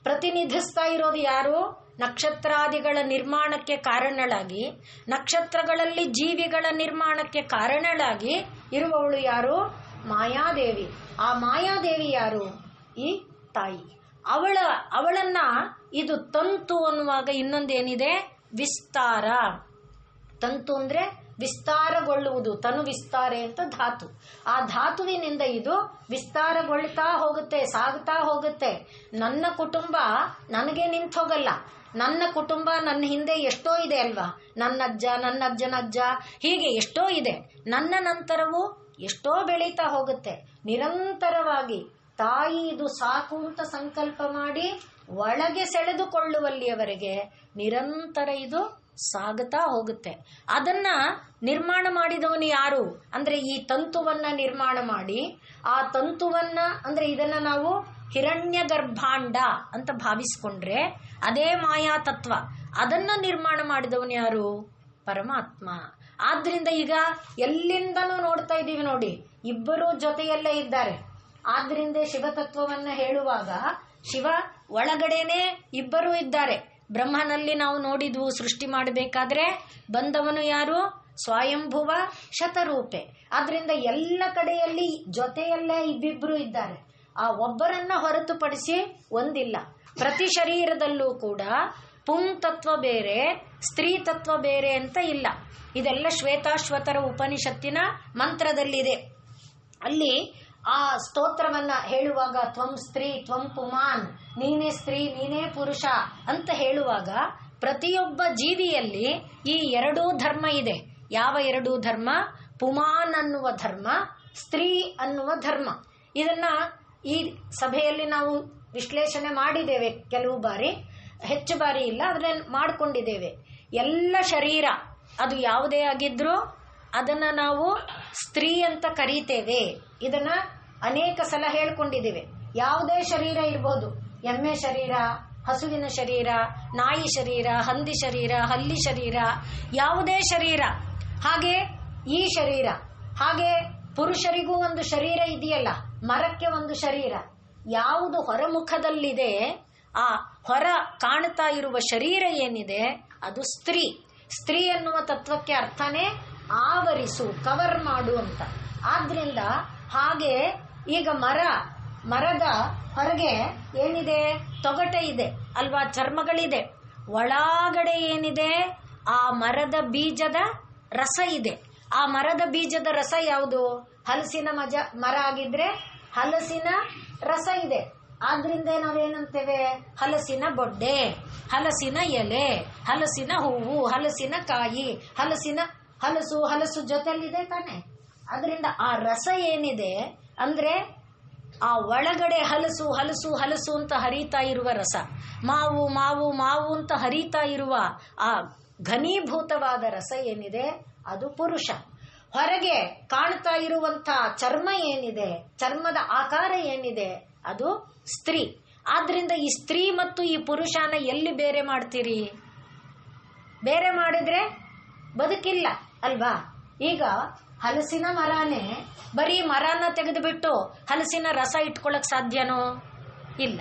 ಪ್ರತಿನಿಧಿಸ್ತಾ ಇರೋದು ಯಾರು? ನಕ್ಷತ್ರಾದಿಗಳ ನಿರ್ಮಾಣಕ್ಕೆ ಕಾರಣಳಾಗಿ, ನಕ್ಷತ್ರಗಳಲ್ಲಿ ಜೀವಿಗಳ ನಿರ್ಮಾಣಕ್ಕೆ ಕಾರಣಳಾಗಿ ಇರುವವಳು ಯಾರು? ಮಾಯಾದೇವಿ. ಆ ಮಾಯಾದೇವಿ ಯಾರು? ಈ ತಾಯಿ. ಅವಳನ್ನ ಇದು ತಂತು ಅನ್ನುವಾಗ ಇನ್ನೊಂದೇನಿದೆ? ವಿಸ್ತಾರ. ತಂತು ಅಂದ್ರೆ ವಿಸ್ತಾರಗೊಳ್ಳುವುದು, ತನು ವಿಸ್ತಾರೆ ಅಂತ ಧಾತು. ಆ ಧಾತುವಿನಿಂದ ಇದು ವಿಸ್ತಾರಗೊಳ್ತಾ ಹೋಗುತ್ತೆ, ಸಾಗುತ್ತಾ ಹೋಗುತ್ತೆ. ನನ್ನ ಕುಟುಂಬ ನನಗೆ ನಿಂತು ಹೋಗಲ್ಲ. ನನ್ನ ಕುಟುಂಬ ನನ್ನ ಹಿಂದೆ ಎಷ್ಟೋ ಇದೆ ಅಲ್ವಾ? ನನ್ನಜ್ಜ, ನನ್ನ ಅಜ್ಜನಜ್ಜ, ಹೀಗೆ ಎಷ್ಟೋ ಇದೆ. ನನ್ನ ನಂತರವೂ ಎಷ್ಟೋ ಬೆಳೀತಾ ಹೋಗುತ್ತೆ. ನಿರಂತರವಾಗಿ ತಾಯಿ ಇದು ಸಾಕು ಅಂತ ಸಂಕಲ್ಪ ಮಾಡಿ ಒಳಗೆ ಸೆಳೆದುಕೊಳ್ಳುವಲ್ಲಿಯವರೆಗೆ ನಿರಂತರ ಇದು ಸಾಗುತ್ತಾ ಹೋಗುತ್ತೆ. ಅದನ್ನ ನಿರ್ಮಾಣ ಮಾಡಿದವನು ಯಾರು ಅಂದ್ರೆ ಈ ತಂತುವನ್ನ ನಿರ್ಮಾಣ ಮಾಡಿ, ಆ ತಂತುವನ್ನ ಅಂದ್ರೆ ಇದನ್ನ ನಾವು ಹಿರಣ್ಯ ಗರ್ಭಾಂಡ ಅಂತ ಭಾವಿಸ್ಕೊಂಡ್ರೆ ಅದೇ ಮಾಯಾ ತತ್ವ. ಅದನ್ನ ನಿರ್ಮಾಣ ಮಾಡಿದವನು ಯಾರು? ಪರಮಾತ್ಮ. ಆದ್ರಿಂದ ಈಗ ಎಲ್ಲಿಂದನೂ ನೋಡ್ತಾ ಇದ್ದೀವಿ ನೋಡಿ, ಇಬ್ಬರೂ ಜೊತೆಯಲ್ಲೇ ಇದ್ದಾರೆ. ಆದ್ರಿಂದ ಶಿವತತ್ವವನ್ನ ಹೇಳುವಾಗ ಶಿವ ಒಳಗಡೆನೆ ಇಬ್ಬರೂ ಇದ್ದಾರೆ. ಬ್ರಹ್ಮನಲ್ಲಿ ನಾವು ನೋಡಿದ್ವು, ಸೃಷ್ಟಿ ಮಾಡಬೇಕಾದ್ರೆ ಬಂದವನು ಯಾರು? ಸ್ವಯಂಭುವ ಶತರೂಪೆ. ಆದ್ರಿಂದ ಎಲ್ಲ ಕಡೆಯಲ್ಲಿ ಜೊತೆಯಲ್ಲೇ ಇಬ್ಬಿಬ್ರು ಇದ್ದಾರೆ. ಆ ಒಬ್ಬರನ್ನ ಹೊರತುಪಡಿಸಿ ಒಂದಿಲ್ಲ. ಪ್ರತಿ ಶರೀರದಲ್ಲೂ ಕೂಡ ಪುಂತತ್ವ ಬೇರೆ, ಸ್ತ್ರೀ ತತ್ವ ಬೇರೆ ಅಂತ ಇಲ್ಲ. ಇದೆಲ್ಲ ಶ್ವೇತಾಶ್ವತರ ಉಪನಿಷತ್ತಿನ ಮಂತ್ರದಲ್ಲಿದೆ. ಅಲ್ಲಿ ಆ ಸ್ತೋತ್ರವನ್ನ ಹೇಳುವಾಗ ತ್ವಂ ಸ್ತ್ರೀ ತ್ವಂ ಪುಮಾನ್, ನೀನೇ ಸ್ತ್ರೀ ನೀನೇ ಪುರುಷ ಅಂತ ಹೇಳುವಾಗ ಪ್ರತಿಯೊಬ್ಬ ಜೀವಿಯಲ್ಲಿ ಈ ಎರಡೂ ಧರ್ಮ ಇದೆ. ಯಾವ ಎರಡೂ ಧರ್ಮ? ಪುಮಾನ್ ಅನ್ನುವ ಧರ್ಮ, ಸ್ತ್ರೀ ಅನ್ನುವ ಧರ್ಮ. ಇದನ್ನ ಈ ಸಭೆಯಲ್ಲಿ ನಾವು ವಿಶ್ಲೇಷಣೆ ಮಾಡಿದ್ದೇವೆ, ಕೆಲವು ಬಾರಿ, ಹೆಚ್ಚು ಬಾರಿ ಇಲ್ಲ, ಅದನ್ನ ಮಾಡಿಕೊಂಡಿದ್ದೇವೆ. ಎಲ್ಲ ಶರೀರ ಅದು ಯಾವುದೇ ಆಗಿದ್ರೂ ಅದನ್ನ ನಾವು ಸ್ತ್ರೀ ಅಂತ ಕರೀತೇವೆ. ಇದನ್ನ ಅನೇಕ ಸಲ ಹೇಳ್ಕೊಂಡಿದ್ದೇವೆ. ಯಾವುದೇ ಶರೀರ ಇರಬಹುದು, ಎಮ್ಮೆ ಶರೀರ, ಹಸುವಿನ ಶರೀರ, ನಾಯಿ ಶರೀರ, ಹಂದಿ ಶರೀರ, ಹಲ್ಲಿ ಶರೀರ, ಯಾವುದೇ ಶರೀರ. ಹಾಗೆ ಈ ಶರೀರ, ಹಾಗೆ ಪುರುಷರಿಗೂ ಒಂದು ಶರೀರ ಇದೆಯಲ್ಲ, ಮರಕ್ಕೆ ಒಂದು ಶರೀರ. ಯಾವುದು ಹೊರಮುಖದಲ್ಲಿದೆ, ಆ ಹೊರ ಕಾಣ್ತಾ ಇರುವ ಶರೀರ ಏನಿದೆ ಅದು ಸ್ತ್ರೀ. ಸ್ತ್ರೀ ಅನ್ನುವ ತತ್ವಕ್ಕೆ ಅರ್ಥನೇ ಆವರಿಸು, ಕವರ್ ಮಾಡು ಅಂತ. ಆದ್ರಿಂದ ಹಾಗೆ ಈಗ ಮರದ ಹೊರಗೆ ಏನಿದೆ? ತೊಗಟೆ ಇದೆ ಅಲ್ವಾ, ಚರ್ಮಗಳಿದೆ. ಒಳಗಡೆ ಏನಿದೆ? ಆ ಮರದ ಬೀಜದ ರಸ ಇದೆ. ಆ ಮರದ ಬೀಜದ ರಸ ಯಾವುದು? ಹಲಸಿನ ಮರ ಆಗಿದ್ರೆ ಹಲಸಿನ ರಸ ಇದೆ. ಆದ್ರಿಂದ ನಾವೇನಂತೇವೆ? ಹಲಸಿನ ಬೊಡ್ಡೆ, ಹಲಸಿನ ಎಲೆ, ಹಲಸಿನ ಹೂವು, ಹಲಸಿನ ಕಾಯಿ, ಹಲಸು ಜೊತೆಲಿದೆ ತಾನೆ. ಅದರಿಂದ ಆ ರಸ ಏನಿದೆ ಅಂದ್ರೆ ಆ ಒಳಗಡೆ ಹಲಸು ಹಲಸು ಹಲಸು ಅಂತ ಹರಿತಾ ಇರುವ ರಸ, ಮಾವು ಮಾವು ಮಾವು ಅಂತ ಹರಿತಾ ಇರುವ ಆ ಘನೀಭೂತವಾದ ರಸ ಏನಿದೆ ಅದು ಪುರುಷ. ಹೊರಗೆ ಕಾಣ್ತಾ ಇರುವಂತ ಚರ್ಮ ಏನಿದೆ, ಚರ್ಮದ ಆಕಾರ ಏನಿದೆ ಅದು ಸ್ತ್ರೀ. ಆದ್ರಿಂದ ಈ ಸ್ತ್ರೀ ಮತ್ತು ಈ ಪುರುಷನ ಎಲ್ಲಿ ಬೇರೆ ಮಾಡ್ತೀರಿ? ಬೇರೆ ಮಾಡಿದ್ರೆ ಬದುಕಿಲ್ಲ ಅಲ್ವಾ? ಈಗ ಹಲಸಿನ ಮರನೇ ಬರೀ ಮರನ ತೆಗೆದುಬಿಟ್ಟು ಹಲಸಿನ ರಸ ಇಟ್ಕೊಳ್ಳಕ್ ಸಾಧ್ಯನೋ? ಇಲ್ಲ.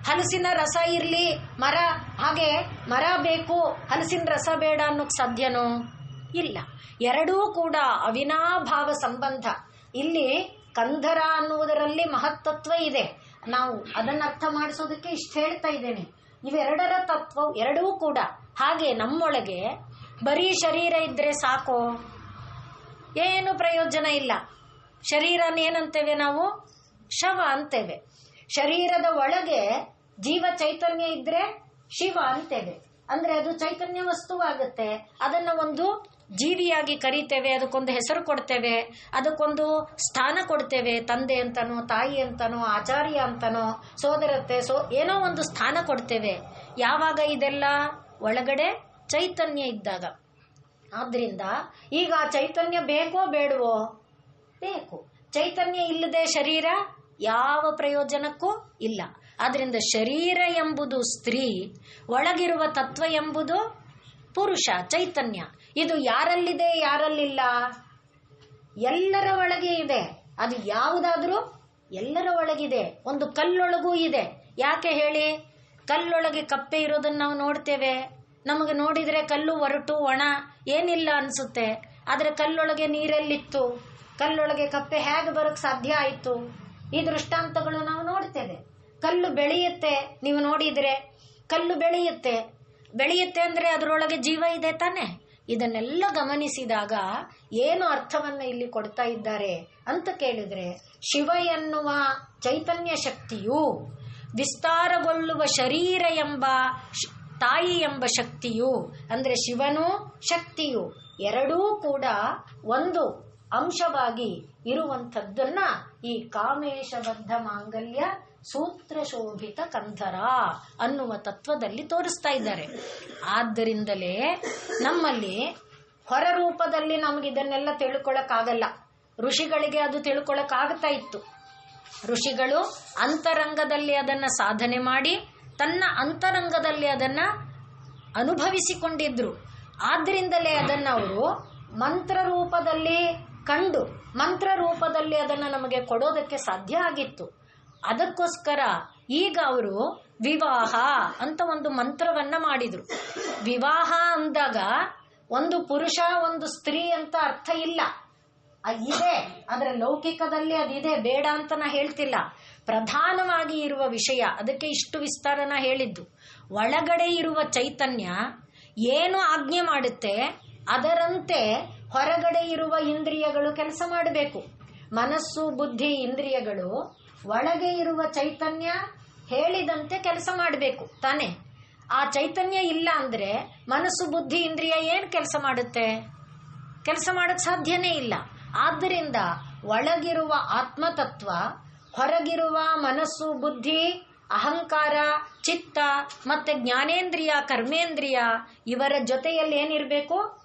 ಹಲಸಿನ ರಸ ಇರ್ಲಿ, ಮರ ಹಾಗೆ ಮರ ಬೇಕು, ಹಲಸಿನ ರಸ ಬೇಡ ಅನ್ನೋಕ್ ಸಾಧ್ಯನೋ? ಇಲ್ಲ. ಎರಡೂ ಕೂಡ ಅವಿನಾಭಾವ ಸಂಬಂಧ. ಇಲ್ಲಿ ಕಂಧರ ಅನ್ನುವುದರಲ್ಲಿ ಮಹತ್ತತ್ವ ಇದೆ. ನಾವು ಅದನ್ನ ಅರ್ಥ ಮಾಡಿಸೋದಕ್ಕೆ ಇಷ್ಟು ಹೇಳ್ತಾ ಇದ್ದೇನೆ. ಇವೆರಡರ ತತ್ವ ಎರಡೂ ಕೂಡ ಹಾಗೆ. ನಮ್ಮೊಳಗೆ ಬರೀ ಶರೀರ ಇದ್ರೆ ಸಾಕೋ? ಏನು ಪ್ರಯೋಜನ ಇಲ್ಲ. ಶರೀರನ ಏನಂತೇವೆ ನಾವು? ಶವ ಅಂತೇವೆ. ಶರೀರದ ಒಳಗೆ ಜೀವ ಚೈತನ್ಯ ಇದ್ರೆ ಶಿವ ಅಂತೇವೆ. ಅಂದ್ರೆ ಅದು ಚೈತನ್ಯ ವಸ್ತುವಾಗುತ್ತೆ. ಅದನ್ನ ಒಂದು ಜೀವಿಯಾಗಿ ಕರೀತೇವೆ, ಅದಕ್ಕೊಂದು ಹೆಸರು ಕೊಡ್ತೇವೆ, ಅದಕ್ಕೊಂದು ಸ್ಥಾನ ಕೊಡ್ತೇವೆ. ತಂದೆ ಅಂತನೋ, ತಾಯಿ ಅಂತನೋ, ಆಚಾರ್ಯ ಅಂತನೋ, ಸೋದರತೆ ಏನೋ ಒಂದು ಸ್ಥಾನ ಕೊಡ್ತೇವೆ. ಯಾವಾಗ? ಇದೆಲ್ಲ ಒಳಗಡೆ ಚೈತನ್ಯ ಇದ್ದಾಗ. ಆದ್ರಿಂದ ಈಗ ಚೈತನ್ಯ ಬೇಕೋ ಬೇಡವೋ? ಬೇಕು. ಚೈತನ್ಯ ಇಲ್ಲದೆ ಶರೀರ ಯಾವ ಪ್ರಯೋಜನಕ್ಕೂ ಇಲ್ಲ. ಆದ್ರಿಂದ ಶರೀರ ಎಂಬುದು ಸ್ತ್ರೀ, ಒಳಗಿರುವ ತತ್ವ ಎಂಬುದು ಪುರುಷ, ಚೈತನ್ಯ. ಇದು ಯಾರಲ್ಲಿದೆ, ಯಾರಲ್ಲಿಲ್ಲ? ಎಲ್ಲರ ಒಳಗೆ ಇದೆ. ಅದು ಯಾವುದಾದ್ರೂ ಎಲ್ಲರ ಒಳಗಿದೆ. ಒಂದು ಕಲ್ಲೊಳಗೂ ಇದೆ. ಯಾಕೆ ಹೇಳಿ? ಕಲ್ಲೊಳಗೆ ಕಪ್ಪೆ ಇರೋದನ್ನ ನಾವು ನೋಡ್ತೇವೆ. ನಮಗೆ ನೋಡಿದ್ರೆ ಕಲ್ಲು ಒರಟು ಒಣ ಏನಿಲ್ಲ ಅನ್ಸುತ್ತೆ. ಆದ್ರೆ ಕಲ್ಲೊಳಗೆ ನೀರೆಲ್ಲಿತ್ತು? ಕಲ್ಲೊಳಗೆ ಕಪ್ಪೆ ಹೇಗೆ ಬರೋಕ್ ಸಾಧ್ಯ ಆಯಿತು? ಈ ದೃಷ್ಟಾಂತಗಳು ನಾವು ನೋಡ್ತೇವೆ. ಕಲ್ಲು ಬೆಳೆಯುತ್ತೆ, ನೀವು ನೋಡಿದ್ರೆ ಕಲ್ಲು ಬೆಳೆಯುತ್ತೆ. ಬೆಳೆಯುತ್ತೆ ಅಂದ್ರೆ ಅದರೊಳಗೆ ಜೀವ ಇದೆ ತಾನೆ. ಇದನ್ನೆಲ್ಲ ಗಮನಿಸಿದಾಗ ಏನು ಅರ್ಥವನ್ನ ಇಲ್ಲಿ ಕೊಡ್ತಾ ಇದ್ದಾರೆ ಅಂತ ಕೇಳಿದ್ರೆ, ಶಿವ ಎನ್ನುವ ಚೈತನ್ಯ ಶಕ್ತಿಯು ವಿಸ್ತಾರಗೊಳ್ಳುವ ಶರೀರ ಎಂಬ ತಾಯಿ ಎಂಬ ಶಕ್ತಿಯು, ಅಂದ್ರೆ ಶಿವನೂ ಶಕ್ತಿಯು ಎರಡೂ ಕೂಡ ಒಂದು ಅಂಶವಾಗಿ ಇರುವಂಥದ್ದನ್ನ ಈ ಕಾಮೇಶಬದ್ಧ ಮಾಂಗಲ್ಯ ಸೂತ್ರ ಶೋಭಿತ ಕಂಧರ ಅನ್ನುವ ತತ್ವದಲ್ಲಿ ತೋರಿಸ್ತಾ ಇದ್ದಾರೆ. ಆದ್ದರಿಂದಲೇ ನಮ್ಮಲ್ಲಿ ಹೊರ ರೂಪದಲ್ಲಿ ನಮಗಿದನ್ನೆಲ್ಲ ತಿಳ್ಕೊಳಕ್ಕಾಗಲ್ಲ. ಋಷಿಗಳಿಗೆ ಅದು ತಿಳ್ಕೊಳಕ್ಕಾಗ್ತಾ ಇತ್ತು. ಋಷಿಗಳು ಅಂತರಂಗದಲ್ಲಿ ಅದನ್ನ ಸಾಧನೆ ಮಾಡಿ ತನ್ನ ಅಂತರಂಗದಲ್ಲಿ ಅದನ್ನ ಅನುಭವಿಸಿಕೊಂಡಿದ್ರು. ಆದ್ರಿಂದಲೇ ಅದನ್ನ ಅವರು ಮಂತ್ರ ರೂಪದಲ್ಲಿ ಕಂಡು ಮಂತ್ರ ರೂಪದಲ್ಲಿ ಅದನ್ನ ನಮಗೆ ಕೊಡೋದಕ್ಕೆ ಸಾಧ್ಯ ಆಗಿತ್ತು. ಅದಕ್ಕೋಸ್ಕರ ಈಗ ಅವರು ವಿವಾಹ ಅಂತ ಒಂದು ಮಂತ್ರವನ್ನ ಮಾಡಿದ್ರು. ವಿವಾಹ ಅಂದಾಗ ಒಂದು ಪುರುಷ ಒಂದು ಸ್ತ್ರೀ ಅಂತ ಅರ್ಥ ಇಲ್ಲ. ಇದೆ, ಅದರ ಲೌಕಿಕದಲ್ಲಿ ಅದಿದೆ, ಬೇಡ ಅಂತ ನಾ ಹೇಳ್ತಿಲ್ಲ. ಪ್ರಧಾನವಾಗಿ ಇರುವ ವಿಷಯ, ಅದಕ್ಕೆ ಇಷ್ಟು ವಿಸ್ತಾರನ ಹೇಳಿದ್ದು. ಒಳಗಡೆ ಇರುವ ಚೈತನ್ಯ ಏನು ಆಜ್ಞೆ ಮಾಡುತ್ತೆ ಅದರಂತೆ ಹೊರಗಡೆ ಇರುವ ಇಂದ್ರಿಯಗಳು ಕೆಲಸ ಮಾಡಬೇಕು. ಮನಸ್ಸು, ಬುದ್ಧಿ, ಇಂದ್ರಿಯಗಳು ಒಳಗೆ ಇರುವ ಚೈತನ್ಯ ಹೇಳಿದಂತೆ ಕೆಲಸ ಮಾಡಬೇಕು ತಾನೆ. ಆ ಚೈತನ್ಯ ಇಲ್ಲ ಅಂದ್ರೆ ಮನಸ್ಸು, ಬುದ್ಧಿ, ಇಂದ್ರಿಯ ಏನು ಕೆಲಸ ಮಾಡುತ್ತೆ? ಕೆಲಸ ಮಾಡಕ್ ಸಾಧ್ಯನೇ ಇಲ್ಲ. ಆದ್ದರಿಂದ ಒಳಗಿರುವ ಆತ್ಮತತ್ವ, ಹೊರಗಿರುವ ಮನಸ್ಸು, ಬುದ್ಧಿ, ಅಹಂಕಾರ, ಚಿತ್ತ ಮತ್ತೆ ಜ್ಞಾನೇಂದ್ರಿಯ, ಕರ್ಮೇಂದ್ರಿಯ ಇವರ ಜೊತೆಯಲ್ಲಿ ಏನಿರಬೇಕು?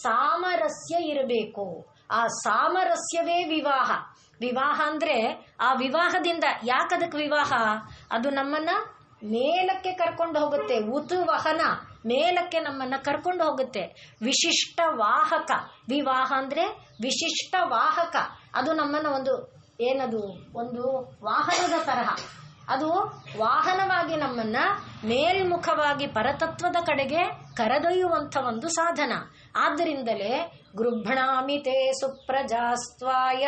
ಸಾಮರಸ್ಯ ಇರಬೇಕು. ಆ ಸಾಮರಸ್ಯವೇ ವಿವಾಹ. ವಿವಾಹ ಅಂದ್ರೆ ಆ ವಿವಾಹದಿಂದ, ಯಾಕದಕ್ಕೆ ವಿವಾಹ? ಅದು ನಮ್ಮನ್ನ ಮೇಲಕ್ಕೆ ಕರ್ಕೊಂಡು ಹೋಗುತ್ತೆ. ಉತುವಹನ, ಮೇಲಕ್ಕೆ ನಮ್ಮನ್ನ ಕರ್ಕೊಂಡು ಹೋಗುತ್ತೆ. ವಿಶಿಷ್ಟ ವಾಹಕ. ವಿವಾಹ ಅಂದ್ರೆ ವಿಶಿಷ್ಟ ವಾಹಕ. ಅದು ನಮ್ಮನ್ನ ಒಂದು ವಾಹನದ ತರಹ, ಅದು ವಾಹನವಾಗಿ ನಮ್ಮನ್ನ ಮೇಲ್ಮುಖವಾಗಿ ಪರತತ್ವದ ಕಡೆಗೆ ಕರೆದೊಯ್ಯುವಂಥ ಒಂದು ಸಾಧನ. ಆದ್ದರಿಂದಲೇ ಗೃಭ್ಣಾಮಿತೆ ಸುಪ್ರಜಾಸ್ತ್ವಾಯ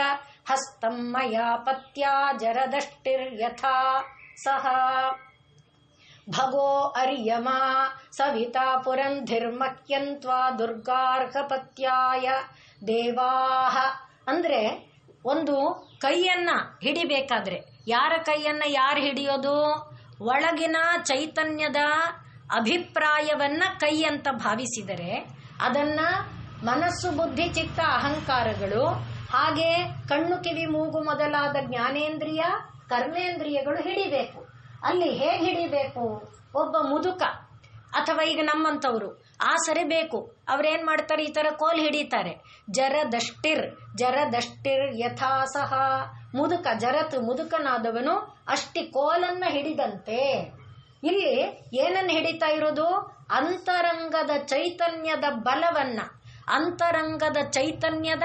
ಹಸ್ತಂ ಮಯಾ ಪತ್ಯಾ ಜರದಷ್ಟಿರ್ಯಥಾ ಸಹ ಭಗೋ ಅರ್ಯಮಾ ಸವಿತಾ ಪುರಂಧಿರ್ಮಕ್ಯಂತ್ವಾ ದುರ್ಗಾರ್ಕಪತ್ಯಾಯ ದೇವಾಹ. ಅಂದ್ರೆ ಒಂದು ಕೈಯನ್ನ ಹಿಡಿಬೇಕಾದ್ರೆ ಯಾರ ಕೈಯನ್ನ ಯಾರು ಹಿಡಿಯೋದು? ಒಳಗಿನ ಚೈತನ್ಯದ ಅಭಿಪ್ರಾಯವನ್ನ ಕೈ ಅಂತ ಭಾವಿಸಿದರೆ ಅದನ್ನ ಮನಸ್ಸು, ಬುದ್ಧಿ, ಚಿತ್ತ, ಅಹಂಕಾರಗಳು, ಹಾಗೆ ಕಣ್ಣು, ಕಿವಿ, ಮೂಗು ಮೊದಲಾದ ಜ್ಞಾನೇಂದ್ರಿಯ, ಕರ್ಮೇಂದ್ರಿಯಗಳು ಹಿಡಿಬೇಕು. ಅಲ್ಲಿ ಹೇಗೆ ಹಿಡಿಬೇಕು? ಒಬ್ಬ ಮುದುಕ ಅಥವಾ ಈಗ ನಮ್ಮಂಥವ್ರು ಆ ಸರಿಬೇಕು. ಅವ್ರೇನ್ ಮಾಡ್ತಾರೆ? ಈ ತರ ಕೋಲ್ ಹಿಡಿತಾರೆ. ಜರದಷ್ಟಿರ್ ಯಥಾಸಹ. ಮುದುಕ, ಮುದುಕನಾದವನು ಅಷ್ಟಿ ಕೋಲನ್ನ ಹಿಡಿದಂತೆ. ಇಲ್ಲಿ ಏನನ್ನು ಹಿಡಿತಾ ಇರೋದು? ಅಂತರಂಗದ ಚೈತನ್ಯದ ಬಲವನ್ನ, ಅಂತರಂಗದ ಚೈತನ್ಯದ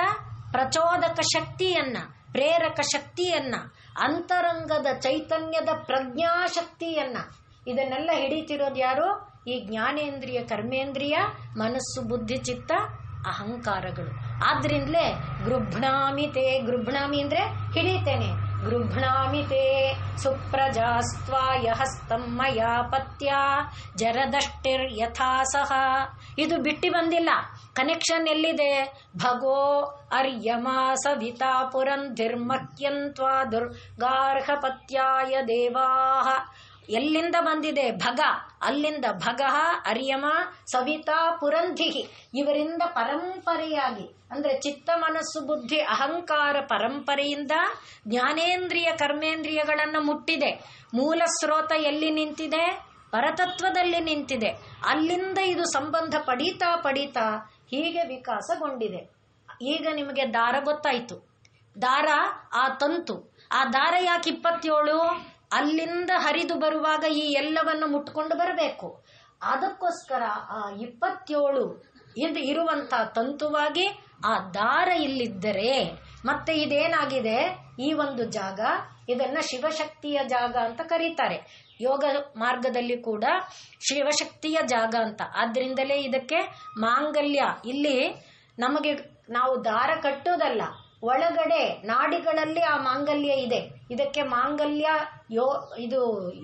ಪ್ರಚೋದಕ ಶಕ್ತಿಯನ್ನ, ಪ್ರೇರಕ ಶಕ್ತಿಯನ್ನ, ಅಂತರಂಗದ ಚೈತನ್ಯದ ಪ್ರಜ್ಞಾಶಕ್ತಿಯನ್ನ, ಇದನ್ನೆಲ್ಲ ಹಿಡಿತಿರೋದು ಯಾರು? ಈ ಜ್ಞಾನೇಂದ್ರಿಯ, ಕರ್ಮೇಂದ್ರಿಯ, ಮನಸ್ಸು, ಬುದ್ಧಿ, ಚಿತ್ತ, ಅಹಂಕಾರಗಳು. ಆದ್ರಿಂದಲೇ ಗೃಭ್ಣಾಮಿತೆ, ಗೃಭ್ಣಾಮಿ ಅಂದ್ರೆ ಹಿಡಿತೇನೆ. ಗೃಭ್ಣಾಮಿತೆ ಸುಪ್ರಜಾಸ್ತ್ವಾಯ ಹಸ್ತಂ ಮಯಾ ಪತ್ಯಾ ಜರದಷ್ಟಿರ್ ಯಥಾಸಹ. ಇದು ಬಿಟ್ಟು ಬಂದಿಲ್ಲ. ಕನೆಕ್ಷನ್ ಎಲ್ಲಿದೆ? ಭಗೋ ಅರ್ಯಮಾ ಸವಿತಾ ಪುರಂಧಿರ್ಮಕ್ಯಂತ್ವಾ ದುರ್ಗಾರ್ಹಪತ್ಯಾಯ ದೇವಾಹ. ಎಲ್ಲಿಂದ ಬಂದಿದೆ ಭಗ, ಅಲ್ಲಿಂದ ಭಗಃ, ಅರ್ಯಮ, ಸವಿತಾ, ಪುರಂಧಿಹಿ, ಇವರಿಂದ ಪರಂಪರೆಯಾಗಿ ಅಂದ್ರೆ ಚಿತ್ತ ಮನಸ್ಸು ಬುದ್ಧಿ ಅಹಂಕಾರ ಪರಂಪರೆಯಿಂದ ಜ್ಞಾನೇಂದ್ರಿಯ ಕರ್ಮೇಂದ್ರಿಯಗಳನ್ನು ಮುಟ್ಟಿದೆ. ಮೂಲ ಸ್ರೋತ ಎಲ್ಲಿ ನಿಂತಿದೆ? ಪರತತ್ವದಲ್ಲಿ ನಿಂತಿದೆ. ಅಲ್ಲಿಂದ ಇದು ಸಂಬಂಧ ಪಡೀತಾ ಪಡೀತಾ ಹೀಗೆ ವಿಕಾಸಗೊಂಡಿದೆ. ಈಗ ನಿಮಗೆ ದಾರ ಗೊತ್ತಾಯ್ತು. ದಾರ ಆ ತಂತು. ಆ ದಾರ ಯಾಕೆ 27? ಅಲ್ಲಿಂದ ಹರಿದು ಬರುವಾಗ ಈ ಎಲ್ಲವನ್ನು ಮುಟ್ಕೊಂಡು ಬರಬೇಕು. ಅದಕ್ಕೋಸ್ಕರ ಆ 27 ಇದು ಇರುವಂತ ತಂತುವಾಗಿ ಆ ದಾರ ಇಲ್ಲಿದ್ದರೆ ಮತ್ತೆ ಇದೇನಾಗಿದೆ, ಈ ಒಂದು ಜಾಗ, ಇದನ್ನ ಶಿವಶಕ್ತಿಯ ಜಾಗ ಅಂತ ಕರೀತಾರೆ. ಯೋಗ ಮಾರ್ಗದಲ್ಲಿ ಕೂಡ ಶಿವಶಕ್ತಿಯ ಜಾಗ ಅಂತ. ಆದ್ರಿಂದಲೇ ಇದಕ್ಕೆ ಮಾಂಗಲ್ಯ. ಇಲ್ಲಿ ನಮಗೆ ನಾವು ದಾರ ಕಟ್ಟೋದಲ್ಲ, ಒಳಗಡೆ ನಾಡಿಗಳಲ್ಲಿ ಆ ಮಾಂಗಲ್ಯ ಇದೆ. ಇದಕ್ಕೆ ಮಾಂಗಲ್ಯ ಇದು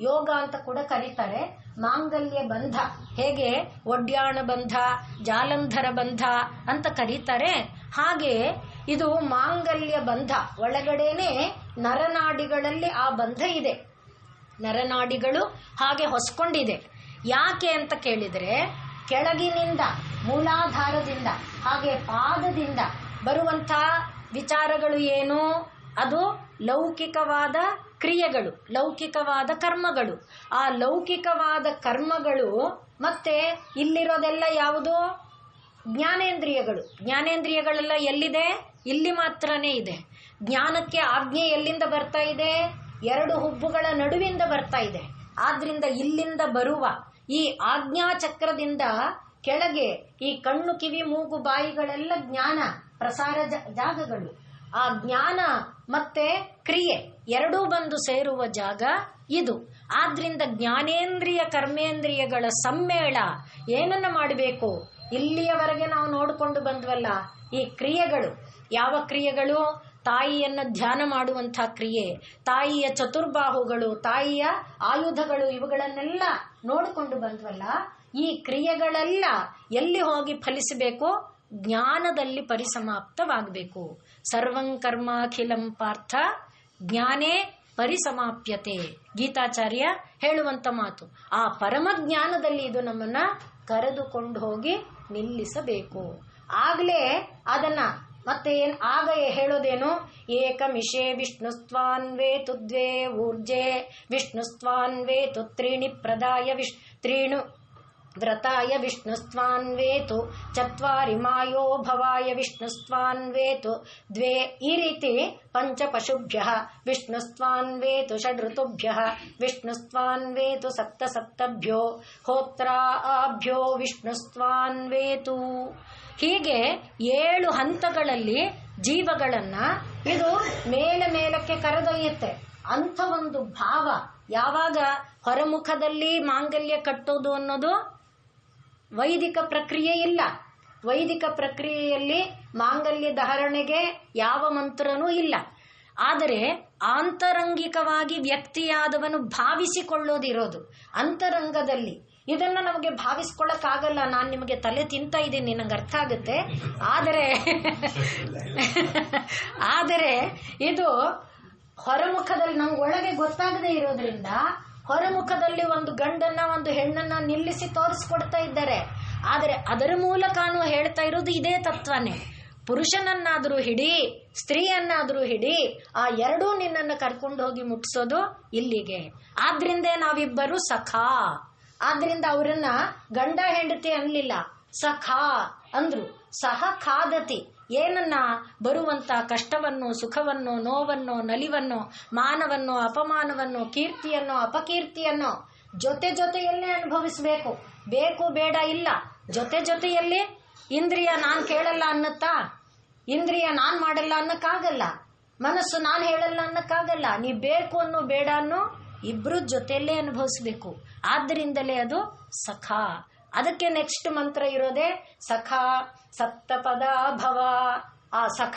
ಯೋಗ ಅಂತ ಕೂಡ ಕರೀತಾರೆ. ಮಾಂಗಲ್ಯ ಬಂಧ, ಹೇಗೆ ಒಡ್ಯಾಣ ಬಂಧ, ಜಾಲಂಧರ ಬಂಧ ಅಂತ ಕರೀತಾರೆ, ಹಾಗೆ ಇದು ಮಾಂಗಲ್ಯ ಬಂಧ. ಒಳಗಡೆನೆ ನರನಾಡಿಗಳಲ್ಲಿ ಆ ಬಂಧ ಇದೆ. ನರನಾಡಿಗಳು ಹಾಗೆ ಹೊಸ್ಕೊಂಡಿದೆ. ಯಾಕೆ ಅಂತ ಕೇಳಿದರೆ, ಕೆಳಗಿನಿಂದ ಮೂಲಾಧಾರದಿಂದ ಹಾಗೆ ಪಾದದಿಂದ ಬರುವಂಥ ವಿಚಾರಗಳು ಏನು? ಅದು ಲೌಕಿಕವಾದ ಕ್ರಿಯೆಗಳು, ಲೌಕಿಕವಾದ ಕರ್ಮಗಳು. ಆ ಲೌಕಿಕವಾದ ಕರ್ಮಗಳು ಮತ್ತೆ ಇಲ್ಲಿರೋದೆಲ್ಲ ಯಾವುದು? ಜ್ಞಾನೇಂದ್ರಿಯಗಳು. ಜ್ಞಾನೇಂದ್ರಿಯಗಳೆಲ್ಲ ಎಲ್ಲಿದೆ? ಇಲ್ಲಿ ಮಾತ್ರನೇ ಇದೆ. ಜ್ಞಾನಕ್ಕೆ ಆಜ್ಞೆ ಎಲ್ಲಿಂದ ಬರ್ತಾ ಇದೆ? 2 ಹುಬ್ಬುಗಳ ನಡುವಿಂದ ಬರ್ತಾ ಇದೆ. ಆದ್ರಿಂದ ಇಲ್ಲಿಂದ ಬರುವ ಈ ಆಜ್ಞಾಚಕ್ರದಿಂದ ಕೆಳಗೆ ಈ ಕಣ್ಣು, ಕಿವಿ, ಮೂಗು, ಬಾಯಿಗಳೆಲ್ಲ ಜ್ಞಾನ ಪ್ರಸಾರ ಜಾಗಗಳು. ಆ ಜ್ಞಾನ ಮತ್ತೆ ಕ್ರಿಯೆ ಎರಡೂ ಬಂದು ಸೇರುವ ಜಾಗ ಇದು. ಆದ್ರಿಂದ ಜ್ಞಾನೇಂದ್ರಿಯ ಕರ್ಮೇಂದ್ರಿಯಗಳ ಸಮ್ಮೇಳ ಏನನ್ನ ಮಾಡಬೇಕು? ಇಲ್ಲಿಯವರೆಗೆ ನಾವು ನೋಡಿಕೊಂಡು ಬಂದ್ವಲ್ಲ ಈ ಕ್ರಿಯೆಗಳು. ಯಾವ ಕ್ರಿಯೆಗಳು? ತಾಯಿಯನ್ನ ಧ್ಯಾನ ಮಾಡುವಂಥ ಕ್ರಿಯೆ, ತಾಯಿಯ ಚತುರ್ಬಾಹುಗಳು, ತಾಯಿಯ ಆಯುಧಗಳು, ಇವುಗಳನ್ನೆಲ್ಲ ನೋಡಿಕೊಂಡು ಬಂದ್ವಲ್ಲ. ಈ ಕ್ರಿಯೆಗಳೆಲ್ಲ ಎಲ್ಲಿ ಹೋಗಿ ಫಲಿಸಬೇಕು? ಜ್ಞಾನದಲ್ಲಿ ಪರಿಸಮಾಪ್ತವಾಗಬೇಕು. ಸರ್ವಂ ಕರ್ಮಾಖಿಲಂ ಪಾರ್ಥ ಜ್ಞಾನೇ ಪರಿಸಮಾಪ್ಯತೆ, ಗೀತಾಚಾರ್ಯ ಹೇಳುವಂತ ಮಾತು. ಆ ಪರಮ ಜ್ಞಾನದಲ್ಲಿ ಇದು ನಮ್ಮನ್ನ ಕರೆದುಕೊಂಡು ಹೋಗಿ ನಿಲ್ಲಿಸಬೇಕು. ಆಗ್ಲೇ ಅದನ್ನ ಮತ್ತೆ ಆಗ ಹೇಳೋದೇನು? ಏಕಮಿಷೇ ವಿಷ್ಣುಸ್ತ್ವಾನ್ವೇತು ದ್ವೇ ಊರ್ಜೆ ವಿಷ್ಣುಸ್ತ್ವಾನ್ವೇತು ತ್ರೀಣಿ ಪ್ರದಾಯ ತ್ರೀಣು ವ್ರತಾಯ ವಿಷ್ಣುಸ್ತ್ವಾನ್ವೇತು ಚತ್ವಾರಿ ಮಾಯೋ ಭವಾಯ ವಿಷ್ಣುಸ್ತ್ವಾನ್ವೇತು ದ್ವೇ. ಈ ರೀತಿ ಪಂಚಪಶುಭ್ಯ ವಿಷ್ಣುಸ್ತ್ವಾನ್ವೇತು ಷಡ್ಋತುಭ್ಯ ವಿಷ್ಣುಸ್ತ್ವಾನ್ವೇತು ಸಪ್ತಸಪ್ತಭ್ಯೋ ಹೋತ್ರಾಭ್ಯೋ ವಿಷ್ಣುಸ್ತ್ವಾನ್ವೇತು. ಹೀಗೆ 7 ಹಂತಗಳಲ್ಲಿ ಜೀವಗಳನ್ನ ಇದು ಮೇಲಕ್ಕೆ ಕರೆದೊಯ್ಯುತ್ತೆ. ಅಂಥ ಒಂದು ಭಾವ ಯಾವಾಗ ಹೊರಮುಖದಲ್ಲಿ ಮಾಂಗಲ್ಯ ಕಟ್ಟೋದು ಅನ್ನೋದು ವೈದಿಕ ಪ್ರಕ್ರಿಯೆ ಇಲ್ಲ. ವೈದಿಕ ಪ್ರಕ್ರಿಯೆಯಲ್ಲಿ ಮಾಂಗಲ್ಯ ಧಾರಣೆಗೆ ಯಾವ ಮಂತ್ರನೂ ಇಲ್ಲ. ಆದರೆ ಆಂತರಂಗಿಕವಾಗಿ ವ್ಯಕ್ತಿಯಾದವನು ಭಾವಿಸಿಕೊಳ್ಳೋದಿರೋದು ಅಂತರಂಗದಲ್ಲಿ. ಇದನ್ನ ನಮಗೆ ಭಾವಿಸ್ಕೊಳ್ಳಕ್ಕಾಗಲ್ಲ. ನಾನು ನಿಮಗೆ ತಲೆ ತಿಂತಾ ಇದ್ದೀನಿ, ನಂಗೆ ಅರ್ಥ ಆಗುತ್ತೆ. ಆದರೆ ಇದು ಹೊರಮುಖದಲ್ಲಿ ನಮ್ಗೆ ಒಳಗೆ ಗೊತ್ತಾಗದೇ ಇರೋದ್ರಿಂದ ಹೊರಮುಖದಲ್ಲಿ ಒಂದು ಗಂಡನ್ನ ಒಂದು ಹೆಣ್ಣನ್ನ ನಿಲ್ಲಿಸಿ ತೋರಿಸ್ಕೊಡ್ತಾ ಇದ್ದಾರೆ. ಆದರೆ ಅದರ ಮೂಲಕನೂ ಹೇಳ್ತಾ ಇರೋದು ಇದೇ ತತ್ವನೇ. ಪುರುಷನನ್ನಾದರೂ ಹಿಡಿ, ಸ್ತ್ರೀಯನ್ನಾದರೂ ಹಿಡಿ, ಆ ಎರಡೂ ನಿನ್ನನ್ನು ಕರ್ಕೊಂಡು ಹೋಗಿ ಮುಟ್ಟಿಸೋದು ಇಲ್ಲಿಗೆ. ಆದ್ರಿಂದ ನಾವಿಬ್ಬರು ಸಖಾ. ಆದ್ರಿಂದ ಅವರನ್ನ ಗಂಡ ಹೆಂಡತಿ ಅನ್ಲಿಲ್ಲ, ಸಖಾ ಅಂದ್ರು. ಸಹ ಖಾದತಿ, ಏನನ್ನ ಬರುವಂತ ಕಷ್ಟವನ್ನು, ಸುಖವನ್ನು, ನೋವನ್ನು, ನಲಿವನ್ನು, ಮಾನವನ್ನು, ಅಪಮಾನವನ್ನು, ಕೀರ್ತಿಯನ್ನು, ಅಪಕೀರ್ತಿಯನ್ನು ಜೊತೆಯಲ್ಲೇ ಅನುಭವಿಸಬೇಕು. ಬೇಕು ಬೇಡ ಇಲ್ಲ, ಜೊತೆಯಲ್ಲಿ. ಇಂದ್ರಿಯ ನಾನ್ ಕೇಳಲ್ಲ ಅನ್ನತ್ತಾ? ಇಂದ್ರಿಯ ನಾನ್ ಮಾಡಲ್ಲ ಅನ್ನಕ್ಕಾಗಲ್ಲ. ಮನಸ್ಸು ನಾನ್ ಹೇಳಲ್ಲ ಅನ್ನಕ್ಕಾಗಲ್ಲ. ನೀ ಬೇಕು ಅನ್ನೋ ಬೇಡ ಅನ್ನೋ ಇಬ್ರು ಜೊತೆಯಲ್ಲೇ ಅನುಭವಿಸ್ಬೇಕು. ಆದ್ದರಿಂದಲೇ ಅದು ಸಖಾ. ಅದಕ್ಕೆ ನೆಕ್ಸ್ಟ್ ಮಂತ್ರ ಇರೋದೇ ಸಖಾ ಸಪ್ತಪದ ಭವ. ಆ ಸಖ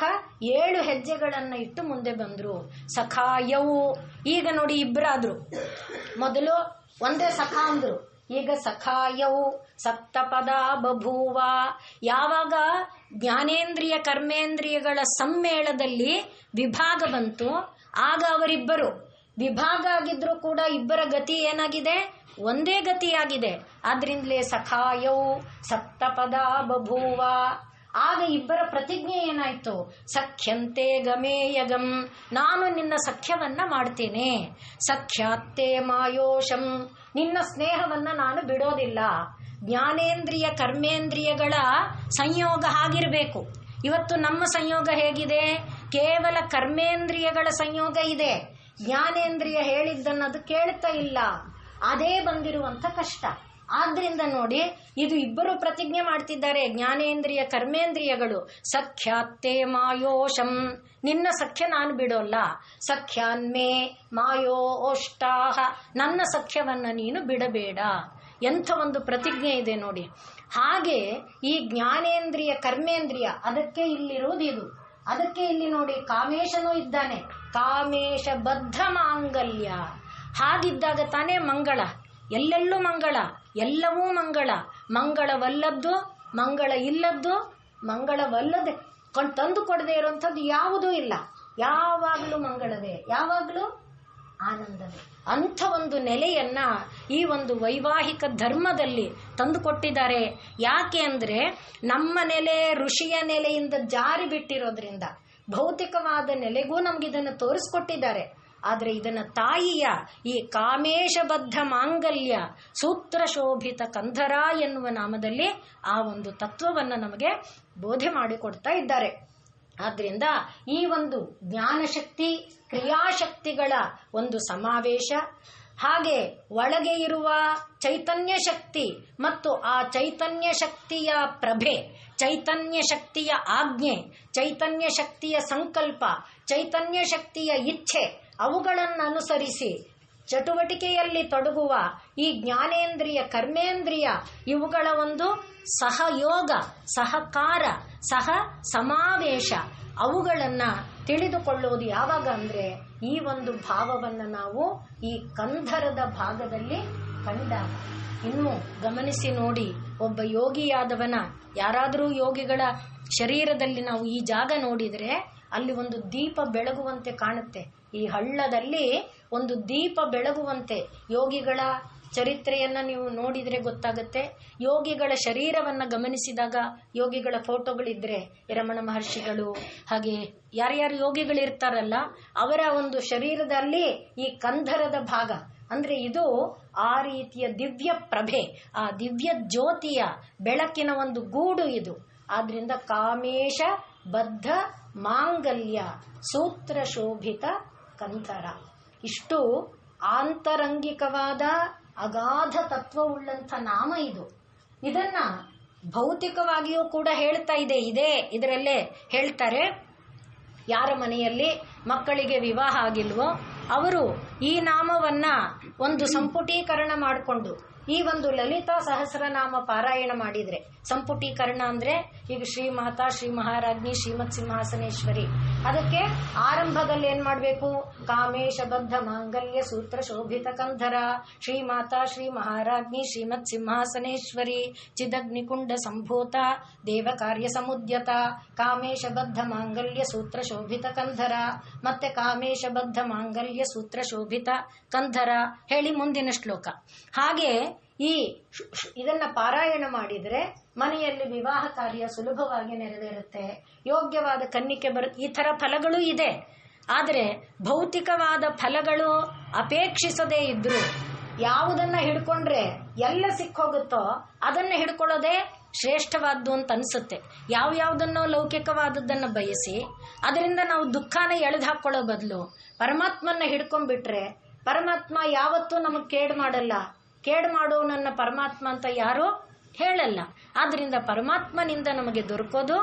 7 ಹೆಜ್ಜೆಗಳನ್ನ ಇಟ್ಟು ಮುಂದೆ ಬಂದ್ರು. ಸಖಾಯವು, ಈಗ ನೋಡಿ ಇಬ್ಬರಾದ್ರು. ಮೊದಲು ಒಂದೇ ಸಖ ಅಂದ್ರು, ಈಗ ಸಖಾಯವು ಸಪ್ತಪದ ಬಭೂವ. ಯಾವಾಗ ಜ್ಞಾನೇಂದ್ರಿಯ ಕರ್ಮೇಂದ್ರಿಯಗಳ ಸಮ್ಮೇಳದಲ್ಲಿ ವಿಭಾಗ ಬಂತು, ಆಗ ಅವರಿಬ್ಬರು ವಿಭಾಗ ಆಗಿದ್ರೂ ಕೂಡ ಇಬ್ಬರ ಗತಿ ಏನಾಗಿದೆ? ಒಂದೇ ಗತಿಯಾಗಿದೆ. ಆದ್ರಿಂದಲೇ ಸಖಾಯೌ ಸಪ್ತಪದ ಬಭೂವ. ಆಗ ಇಬ್ಬರ ಪ್ರತಿಜ್ಞೆ ಏನಾಯ್ತು? ಸಖ್ಯಂತೆ ಗಮೇಯಗಂ, ನಾನು ನಿನ್ನ ಸಖ್ಯವನ್ನ ಮಾಡ್ತೇನೆ. ಸಖ್ಯಾತ್ತೇ ಮಾಯೋಷಂ, ನಿನ್ನ ಸ್ನೇಹವನ್ನ ನಾನು ಬಿಡೋದಿಲ್ಲ. ಜ್ಞಾನೇಂದ್ರಿಯ ಕರ್ಮೇಂದ್ರಿಯಗಳ ಸಂಯೋಗ ಆಗಿರಬೇಕು. ಇವತ್ತು ನಮ್ಮ ಸಂಯೋಗ ಹೇಗಿದೆ? ಕೇವಲ ಕರ್ಮೇಂದ್ರಿಯಗಳ ಸಂಯೋಗ ಇದೆ. ಜ್ಞಾನೇಂದ್ರಿಯ ಹೇಳಿದ್ದನ್ನದು ಕೇಳ್ತಾ ಇಲ್ಲ. ಅದೇ ಬಂದಿರುವಂತ ಕಷ್ಟ. ಆದ್ರಿಂದ ನೋಡಿ, ಇದು ಇಬ್ಬರು ಪ್ರತಿಜ್ಞೆ ಮಾಡ್ತಿದ್ದಾರೆ, ಜ್ಞಾನೇಂದ್ರಿಯ ಕರ್ಮೇಂದ್ರಿಯಗಳು. ಸಖ್ಯಾತ್ತೇ ಮಾಯೋಷಂ, ನಿನ್ನ ಸಖ್ಯ ನಾನು ಬಿಡೋಲ್ಲ. ಸಖ್ಯಾನ್ಮೇ ಮಾಯೋ ಓಷ್ಟಾಹ, ನನ್ನ ಸಖ್ಯವನ್ನ ನೀನು ಬಿಡಬೇಡ. ಎಂಥ ಒಂದು ಪ್ರತಿಜ್ಞೆ ಇದೆ ನೋಡಿ. ಹಾಗೆ ಈ ಜ್ಞಾನೇಂದ್ರಿಯ ಕರ್ಮೇಂದ್ರಿಯ, ಅದಕ್ಕೆ ಇಲ್ಲಿರುವುದು ಇದು. ಅದಕ್ಕೆ ಇಲ್ಲಿ ನೋಡಿ ಕಾಮೇಶನೂ ಇದ್ದಾನೆ. ಕಾಮೇಶ ಬದ್ಧ ಮಾಂಗಲ್ಯ. ಹಾಗಿದ್ದಾಗ ತಾನೇ ಮಂಗಳ. ಎಲ್ಲೆಲ್ಲೂ ಮಂಗಳ, ಎಲ್ಲವೂ ಮಂಗಳ. ಮಂಗಳವಲ್ಲದ್ದು, ಮಂಗಳ ಇಲ್ಲದ್ದು, ಮಂಗಳವಲ್ಲದೆ ತಂದು ಕೊಡದೆ ಇರುವಂಥದ್ದು ಯಾವುದೂ ಇಲ್ಲ. ಯಾವಾಗಲೂ ಮಂಗಳವೇ, ಯಾವಾಗಲೂ ಆನಂದವೇ. ಅಂಥ ಒಂದು ನೆಲೆಯನ್ನ ಈ ಒಂದು ವೈವಾಹಿಕ ಧರ್ಮದಲ್ಲಿ ತಂದುಕೊಟ್ಟಿದ್ದಾರೆ. ಯಾಕೆ ಅಂದರೆ ನಮ್ಮ ನೆಲೆ ಋಷಿಯ ನೆಲೆಯಿಂದ ಜಾರಿ ಬಿಟ್ಟಿರೋದ್ರಿಂದ ಭೌತಿಕವಾದ ನೆಲೆಗೂ ನಮಗಿದನ್ನು ತೋರಿಸ್ಕೊಟ್ಟಿದ್ದಾರೆ. ಆದರೆ ಇದನ್ನ ತಾಯಿಯ ಈ ಕಾಮೇಶಬದ್ಧ ಮಾಂಗಲ್ಯ ಸೂತ್ರ ಶೋಭಿತ ಕಂಧರ ಎನ್ನುವ ನಾಮದಲ್ಲಿ ಆ ಒಂದು ತತ್ವವನ್ನು ನಮಗೆ ಬೋಧೆ ಮಾಡಿಕೊಡ್ತಾ ಇದ್ದಾರೆ. ಆದ್ರಿಂದ ಈ ಒಂದು ಜ್ಞಾನಶಕ್ತಿ ಕ್ರಿಯಾಶಕ್ತಿಗಳ ಒಂದು ಸಮಾವೇಶ, ಹಾಗೆ ಒಳಗೆ ಇರುವ ಚೈತನ್ಯ ಶಕ್ತಿ ಮತ್ತು ಆ ಚೈತನ್ಯ ಶಕ್ತಿಯ ಪ್ರಭೆ, ಚೈತನ್ಯ ಶಕ್ತಿಯ ಆಜ್ಞೆ, ಚೈತನ್ಯ ಶಕ್ತಿಯ ಸಂಕಲ್ಪ, ಚೈತನ್ಯ ಶಕ್ತಿಯ ಇಚ್ಛೆ, ಅವುಗಳನ್ನು ಅನುಸರಿಸಿ ಚಟುವಟಿಕೆಯಲ್ಲಿ ತೊಡಗುವ ಈ ಜ್ಞಾನೇಂದ್ರಿಯ ಕರ್ಮೇಂದ್ರಿಯ ಇವುಗಳ ಒಂದು ಸಹಯೋಗ, ಸಹಕಾರ, ಸಹ ಸಮಾವೇಶ, ಅವುಗಳನ್ನ ತಿಳಿದುಕೊಳ್ಳುವುದು ಯಾವಾಗ ಅಂದ್ರೆ ಈ ಒಂದು ಭಾವವನ್ನು ನಾವು ಈ ಕಂಧರದ ಭಾಗದಲ್ಲಿ ಕಂಡಾಗ. ಇನ್ನು ಗಮನಿಸಿ ನೋಡಿ, ಒಬ್ಬ ಯೋಗಿಯಾದವನ, ಯಾರಾದರೂ ಯೋಗಿಗಳ ಶರೀರದಲ್ಲಿ ನಾವು ಈ ಜಾಗ ನೋಡಿದರೆ ಅಲ್ಲಿ ಒಂದು ದೀಪ ಬೆಳಗುವಂತೆ ಕಾಣುತ್ತೆ. ಈ ಹಳ್ಳದಲ್ಲಿ ಒಂದು ದೀಪ ಬೆಳಗುವಂತೆ ಯೋಗಿಗಳ ಚರಿತ್ರೆಯನ್ನ ನೀವು ನೋಡಿದ್ರೆ ಗೊತ್ತಾಗುತ್ತೆ. ಯೋಗಿಗಳ ಶರೀರವನ್ನ ಗಮನಿಸಿದಾಗ ಯೋಗಿಗಳ ಫೋಟೋಗಳಿದ್ರೆ, ರಮಣ ಮಹರ್ಷಿಗಳು ಹಾಗೆ ಯಾರ್ಯಾರು ಯೋಗಿಗಳಿರ್ತಾರಲ್ಲ ಅವರ ಒಂದು ಶರೀರದಲ್ಲಿ ಈ ಕಂಧರದ ಭಾಗ ಅಂದ್ರೆ ಇದು ಆ ರೀತಿಯ ದಿವ್ಯ ಪ್ರಭೆ, ಆ ದಿವ್ಯ ಜ್ಯೋತಿಯ ಬೆಳಕಿನ ಒಂದು ಗೂಡು ಇದು. ಆದ್ರಿಂದ ಕಾಮೇಶ ಬದ್ಧ ಮಾಂಗಲ್ಯ ಸೂತ್ರ ಶೋಭಿತ ಕಂಧರ, ಇಷ್ಟು ಆಂತರಂಗಿಕವಾದ ಅಗಾಧ ತತ್ವವುಳ್ಳಂಥ ನಾಮ ಇದು. ಇದನ್ನ ಭೌತಿಕವಾಗಿಯೂ ಕೂಡ ಹೇಳ್ತಾ ಇದೆ. ಇದರಲ್ಲೇ ಹೇಳ್ತಾರೆ, ಯಾರ ಮನೆಯಲ್ಲಿ ಮಕ್ಕಳಿಗೆ ವಿವಾಹ ಆಗಿಲ್ವೋ ಅವರು ಈ ನಾಮವನ್ನ ಒಂದು ಸಂಪುಟೀಕರಣ ಮಾಡಿಕೊಂಡು ಈ ಒಂದು ಲಲಿತಾ ಸಹಸ್ರನಾಮ ಪಾರಾಯಣ ಮಾಡಿದ್ರೆ, ಸಂಪುಟೀಕರಣ ಅಂದ್ರೆ ಈಗ ಶ್ರೀಮಾತಾ, ಶ್ರೀ ಮಹಾರಾಜ್ಞಿ, ಶ್ರೀಮತ್ ಸಿಂಹಾಸನೇಶ್ವರಿ, ಅದಕ್ಕೆ ಆರಂಭದಲ್ಲಿ ಏನ್ ಮಾಡ್ಬೇಕು? ಕಾಮೇಶ ಬದ್ಧ ಮಾಂಗಲ್ಯ ಸೂತ್ರ ಶೋಭಿತ ಕಂಧರ ಶ್ರೀಮಾತಾ ಶ್ರೀ ಮಹಾರಾಜ್ಞಿ ಶ್ರೀಮತ್ ಸಿಂಹಾಸನೇಶ್ವರಿ ಚಿದಗ್ನಿಕುಂಡ ಸಂಭೂತ ದೇವ ಕಾರ್ಯ ಸಮುದ್ಯತ ಕಾಮೇಶ ಬದ್ಧ ಮಾಂಗಲ್ಯ ಸೂತ್ರ ಶೋಭಿತ ಕಂಧರ, ಮತ್ತೆ ಕಾಮೇಶ ಬದ್ಧ ಮಾಂಗಲ್ಯ ಸೂತ್ರ ಶೋಭಿತ ಕಂಧರ ಹೇಳಿ ಮುಂದಿನ ಶ್ಲೋಕ. ಹಾಗೆ ಇದನ್ನ ಪಾರಾಯಣ ಮಾಡಿದ್ರೆ ಮನೆಯಲ್ಲಿ ವಿವಾಹ ಕಾರ್ಯ ಸುಲಭವಾಗಿ ನೆರವೇರುತ್ತೆ, ಯೋಗ್ಯವಾದ ಕನ್ನಿಕೆ ಬರುತ್ತೆ. ಈ ತರ ಫಲಗಳು ಇದೆ. ಆದರೆ ಭೌತಿಕವಾದ ಫಲಗಳು ಅಪೇಕ್ಷಿಸದೇ ಇದ್ರು ಯಾವುದನ್ನ ಹಿಡ್ಕೊಂಡ್ರೆ ಎಲ್ಲ ಸಿಕ್ಕೋಗುತ್ತೋ ಅದನ್ನ ಹಿಡ್ಕೊಳ್ಳೋದೇ ಶ್ರೇಷ್ಠವಾದ್ದು ಅಂತ ಅನ್ಸುತ್ತೆ. ಯಾವ್ಯಾವುದನ್ನೋ ಲೌಕಿಕವಾದದ್ದನ್ನ ಬಯಸಿ ಅದರಿಂದ ನಾವು ದುಃಖನ ಎಳೆದು ಹಾಕೊಳ್ಳೋ ಬದಲು ಪರಮಾತ್ಮನ ಹಿಡ್ಕೊಂಡ್ಬಿಟ್ರೆ ಪರಮಾತ್ಮ ಯಾವತ್ತೂ ನಮಗೆ ಕೇಡು ಮಾಡಲ್ಲ. ಕೇಡು ಮಾಡೋ ನನ್ನ ಪರಮಾತ್ಮ ಅಂತ ಯಾರೂ ಹೇಳಲ್ಲ. ಆದ್ರಿಂದ ಪರಮಾತ್ಮನಿಂದ ನಮಗೆ ದೊರಕೋದು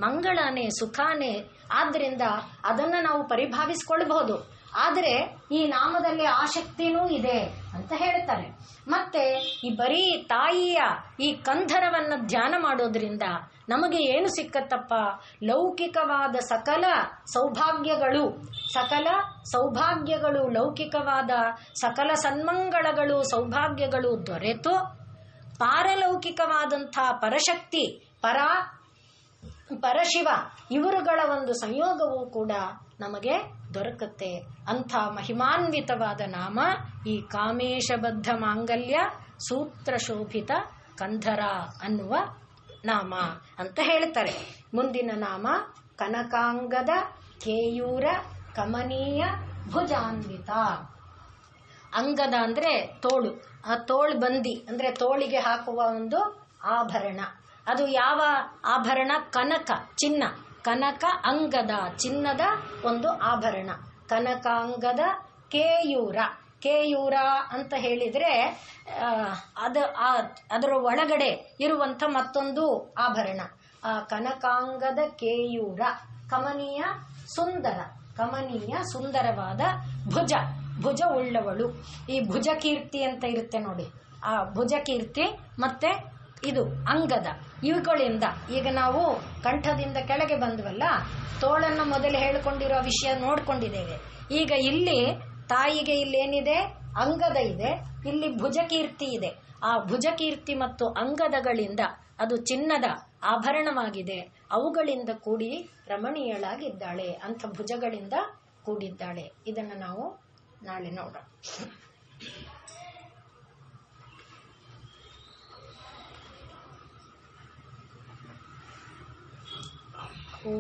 ಮಂಗಳನೇ, ಸುಖಾನೇ. ಆದ್ರಿಂದ ಅದನ್ನ ನಾವು ಪರಿಭಾವಿಸ್ಕೊಳ್ಬಹುದು. ಆದರೆ ಈ ನಾಮದಲ್ಲಿ ಆಸಕ್ತಿನೂ ಇದೆ ಅಂತ ಹೇಳ್ತಾರೆ. ಮತ್ತೆ ಈ ಬರೀ ತಾಯಿಯ ಈ ಕಂಧರವನ್ನ ಧ್ಯಾನ ಮಾಡೋದ್ರಿಂದ ನಮಗೆ ಏನು ಸಿಕ್ಕತ್ತಪ್ಪ? ಲೌಕಿಕವಾದ ಸಕಲ ಸೌಭಾಗ್ಯಗಳು ಲೌಕಿಕವಾದ ಸಕಲ ಸನ್ಮಂಗಳಗಳು ಸೌಭಾಗ್ಯಗಳು ದೊರೆತು ಪಾರಲೌಕಿಕವಾದಂಥ ಪರಶಕ್ತಿ ಪರಶಿವ ಇವರುಗಳ ಒಂದು ಸಂಯೋಗವೂ ಕೂಡ ನಮಗೆ ದೊರಕುತ್ತೆ. ಅಂಥ ಮಹಿಮಾನ್ವಿತವಾದ ನಾಮ ಈ ಕಾಮೇಶಬದ್ಧ ಮಾಂಗಲ್ಯ ಸೂತ್ರ ಶೋಭಿತ ಕಂಧರ ಅನ್ನುವ ನಾಮ ಅಂತ ಹೇಳ್ತಾರೆ. ಮುಂದಿನ ನಾಮ ಕನಕಾಂಗದ ಕೇಯೂರ ಕಮನೀಯ ಭುಜಾನ್ವಿತ. ಅಂಗದ ಅಂದ್ರೆ ತೋಳು, ಆ ತೋಳು ಬಂದಿ ಅಂದ್ರೆ ತೋಳಿಗೆ ಹಾಕುವ ಒಂದು ಆಭರಣ. ಅದು ಯಾವ ಆಭರಣ? ಕನಕ, ಚಿನ್ನ. ಕನಕ ಅಂಗದ, ಚಿನ್ನದ ಒಂದು ಆಭರಣ. ಕನಕಾಂಗದ ಕೇಯೂರ. ಕೇಯೂರ ಅಂತ ಹೇಳಿದ್ರೆ ಅದರ ಒಳಗಡೆ ಇರುವಂಥ ಮತ್ತೊಂದು ಆಭರಣ. ಆ ಕನಕಾಂಗದ ಕೇಯೂರ ಕಮನೀಯ ಸುಂದರ, ಕಮನೀಯ ಸುಂದರವಾದ ಭುಜ, ಭುಜ ಉಳ್ಳವಳು. ಈ ಭುಜಕೀರ್ತಿ ಅಂತ ಇರುತ್ತೆ ನೋಡಿ, ಆ ಭುಜಕೀರ್ತಿ ಮತ್ತೆ ಇದು ಅಂಗದ, ಇವುಗಳಿಂದ ಈಗ ನಾವು ಕಂಠದಿಂದ ಕೆಳಗೆ ಬಂದ್ವಲ್ಲ, ತೋಳನ್ನು ಮೊದಲು ಹೇಳಿಕೊಂಡಿರೋ ವಿಷಯ ನೋಡ್ಕೊಂಡಿದ್ದೇವೆ. ಈಗ ಇಲ್ಲಿ ತಾಯಿಗೆ ಇಲ್ಲೇನಿದೆ? ಅಂಗದ ಇದೆ, ಇಲ್ಲಿ ಭುಜಕೀರ್ತಿ ಇದೆ. ಆ ಭುಜಕೀರ್ತಿ ಮತ್ತು ಅಂಗದಗಳಿಂದ ಅದು ಚಿನ್ನದ ಆಭರಣವಾಗಿದೆ. ಅವುಗಳಿಂದ ಕೂಡಿ ರಮಣೀಯಳಾಗಿದ್ದಾಳೆ, ಅಂಥ ಭುಜಗಳಿಂದ ಕೂಡಿದ್ದಾಳೆ. ಇದನ್ನು ನಾವು ನಾಳೆ ನೋಡೋಣ. ಓ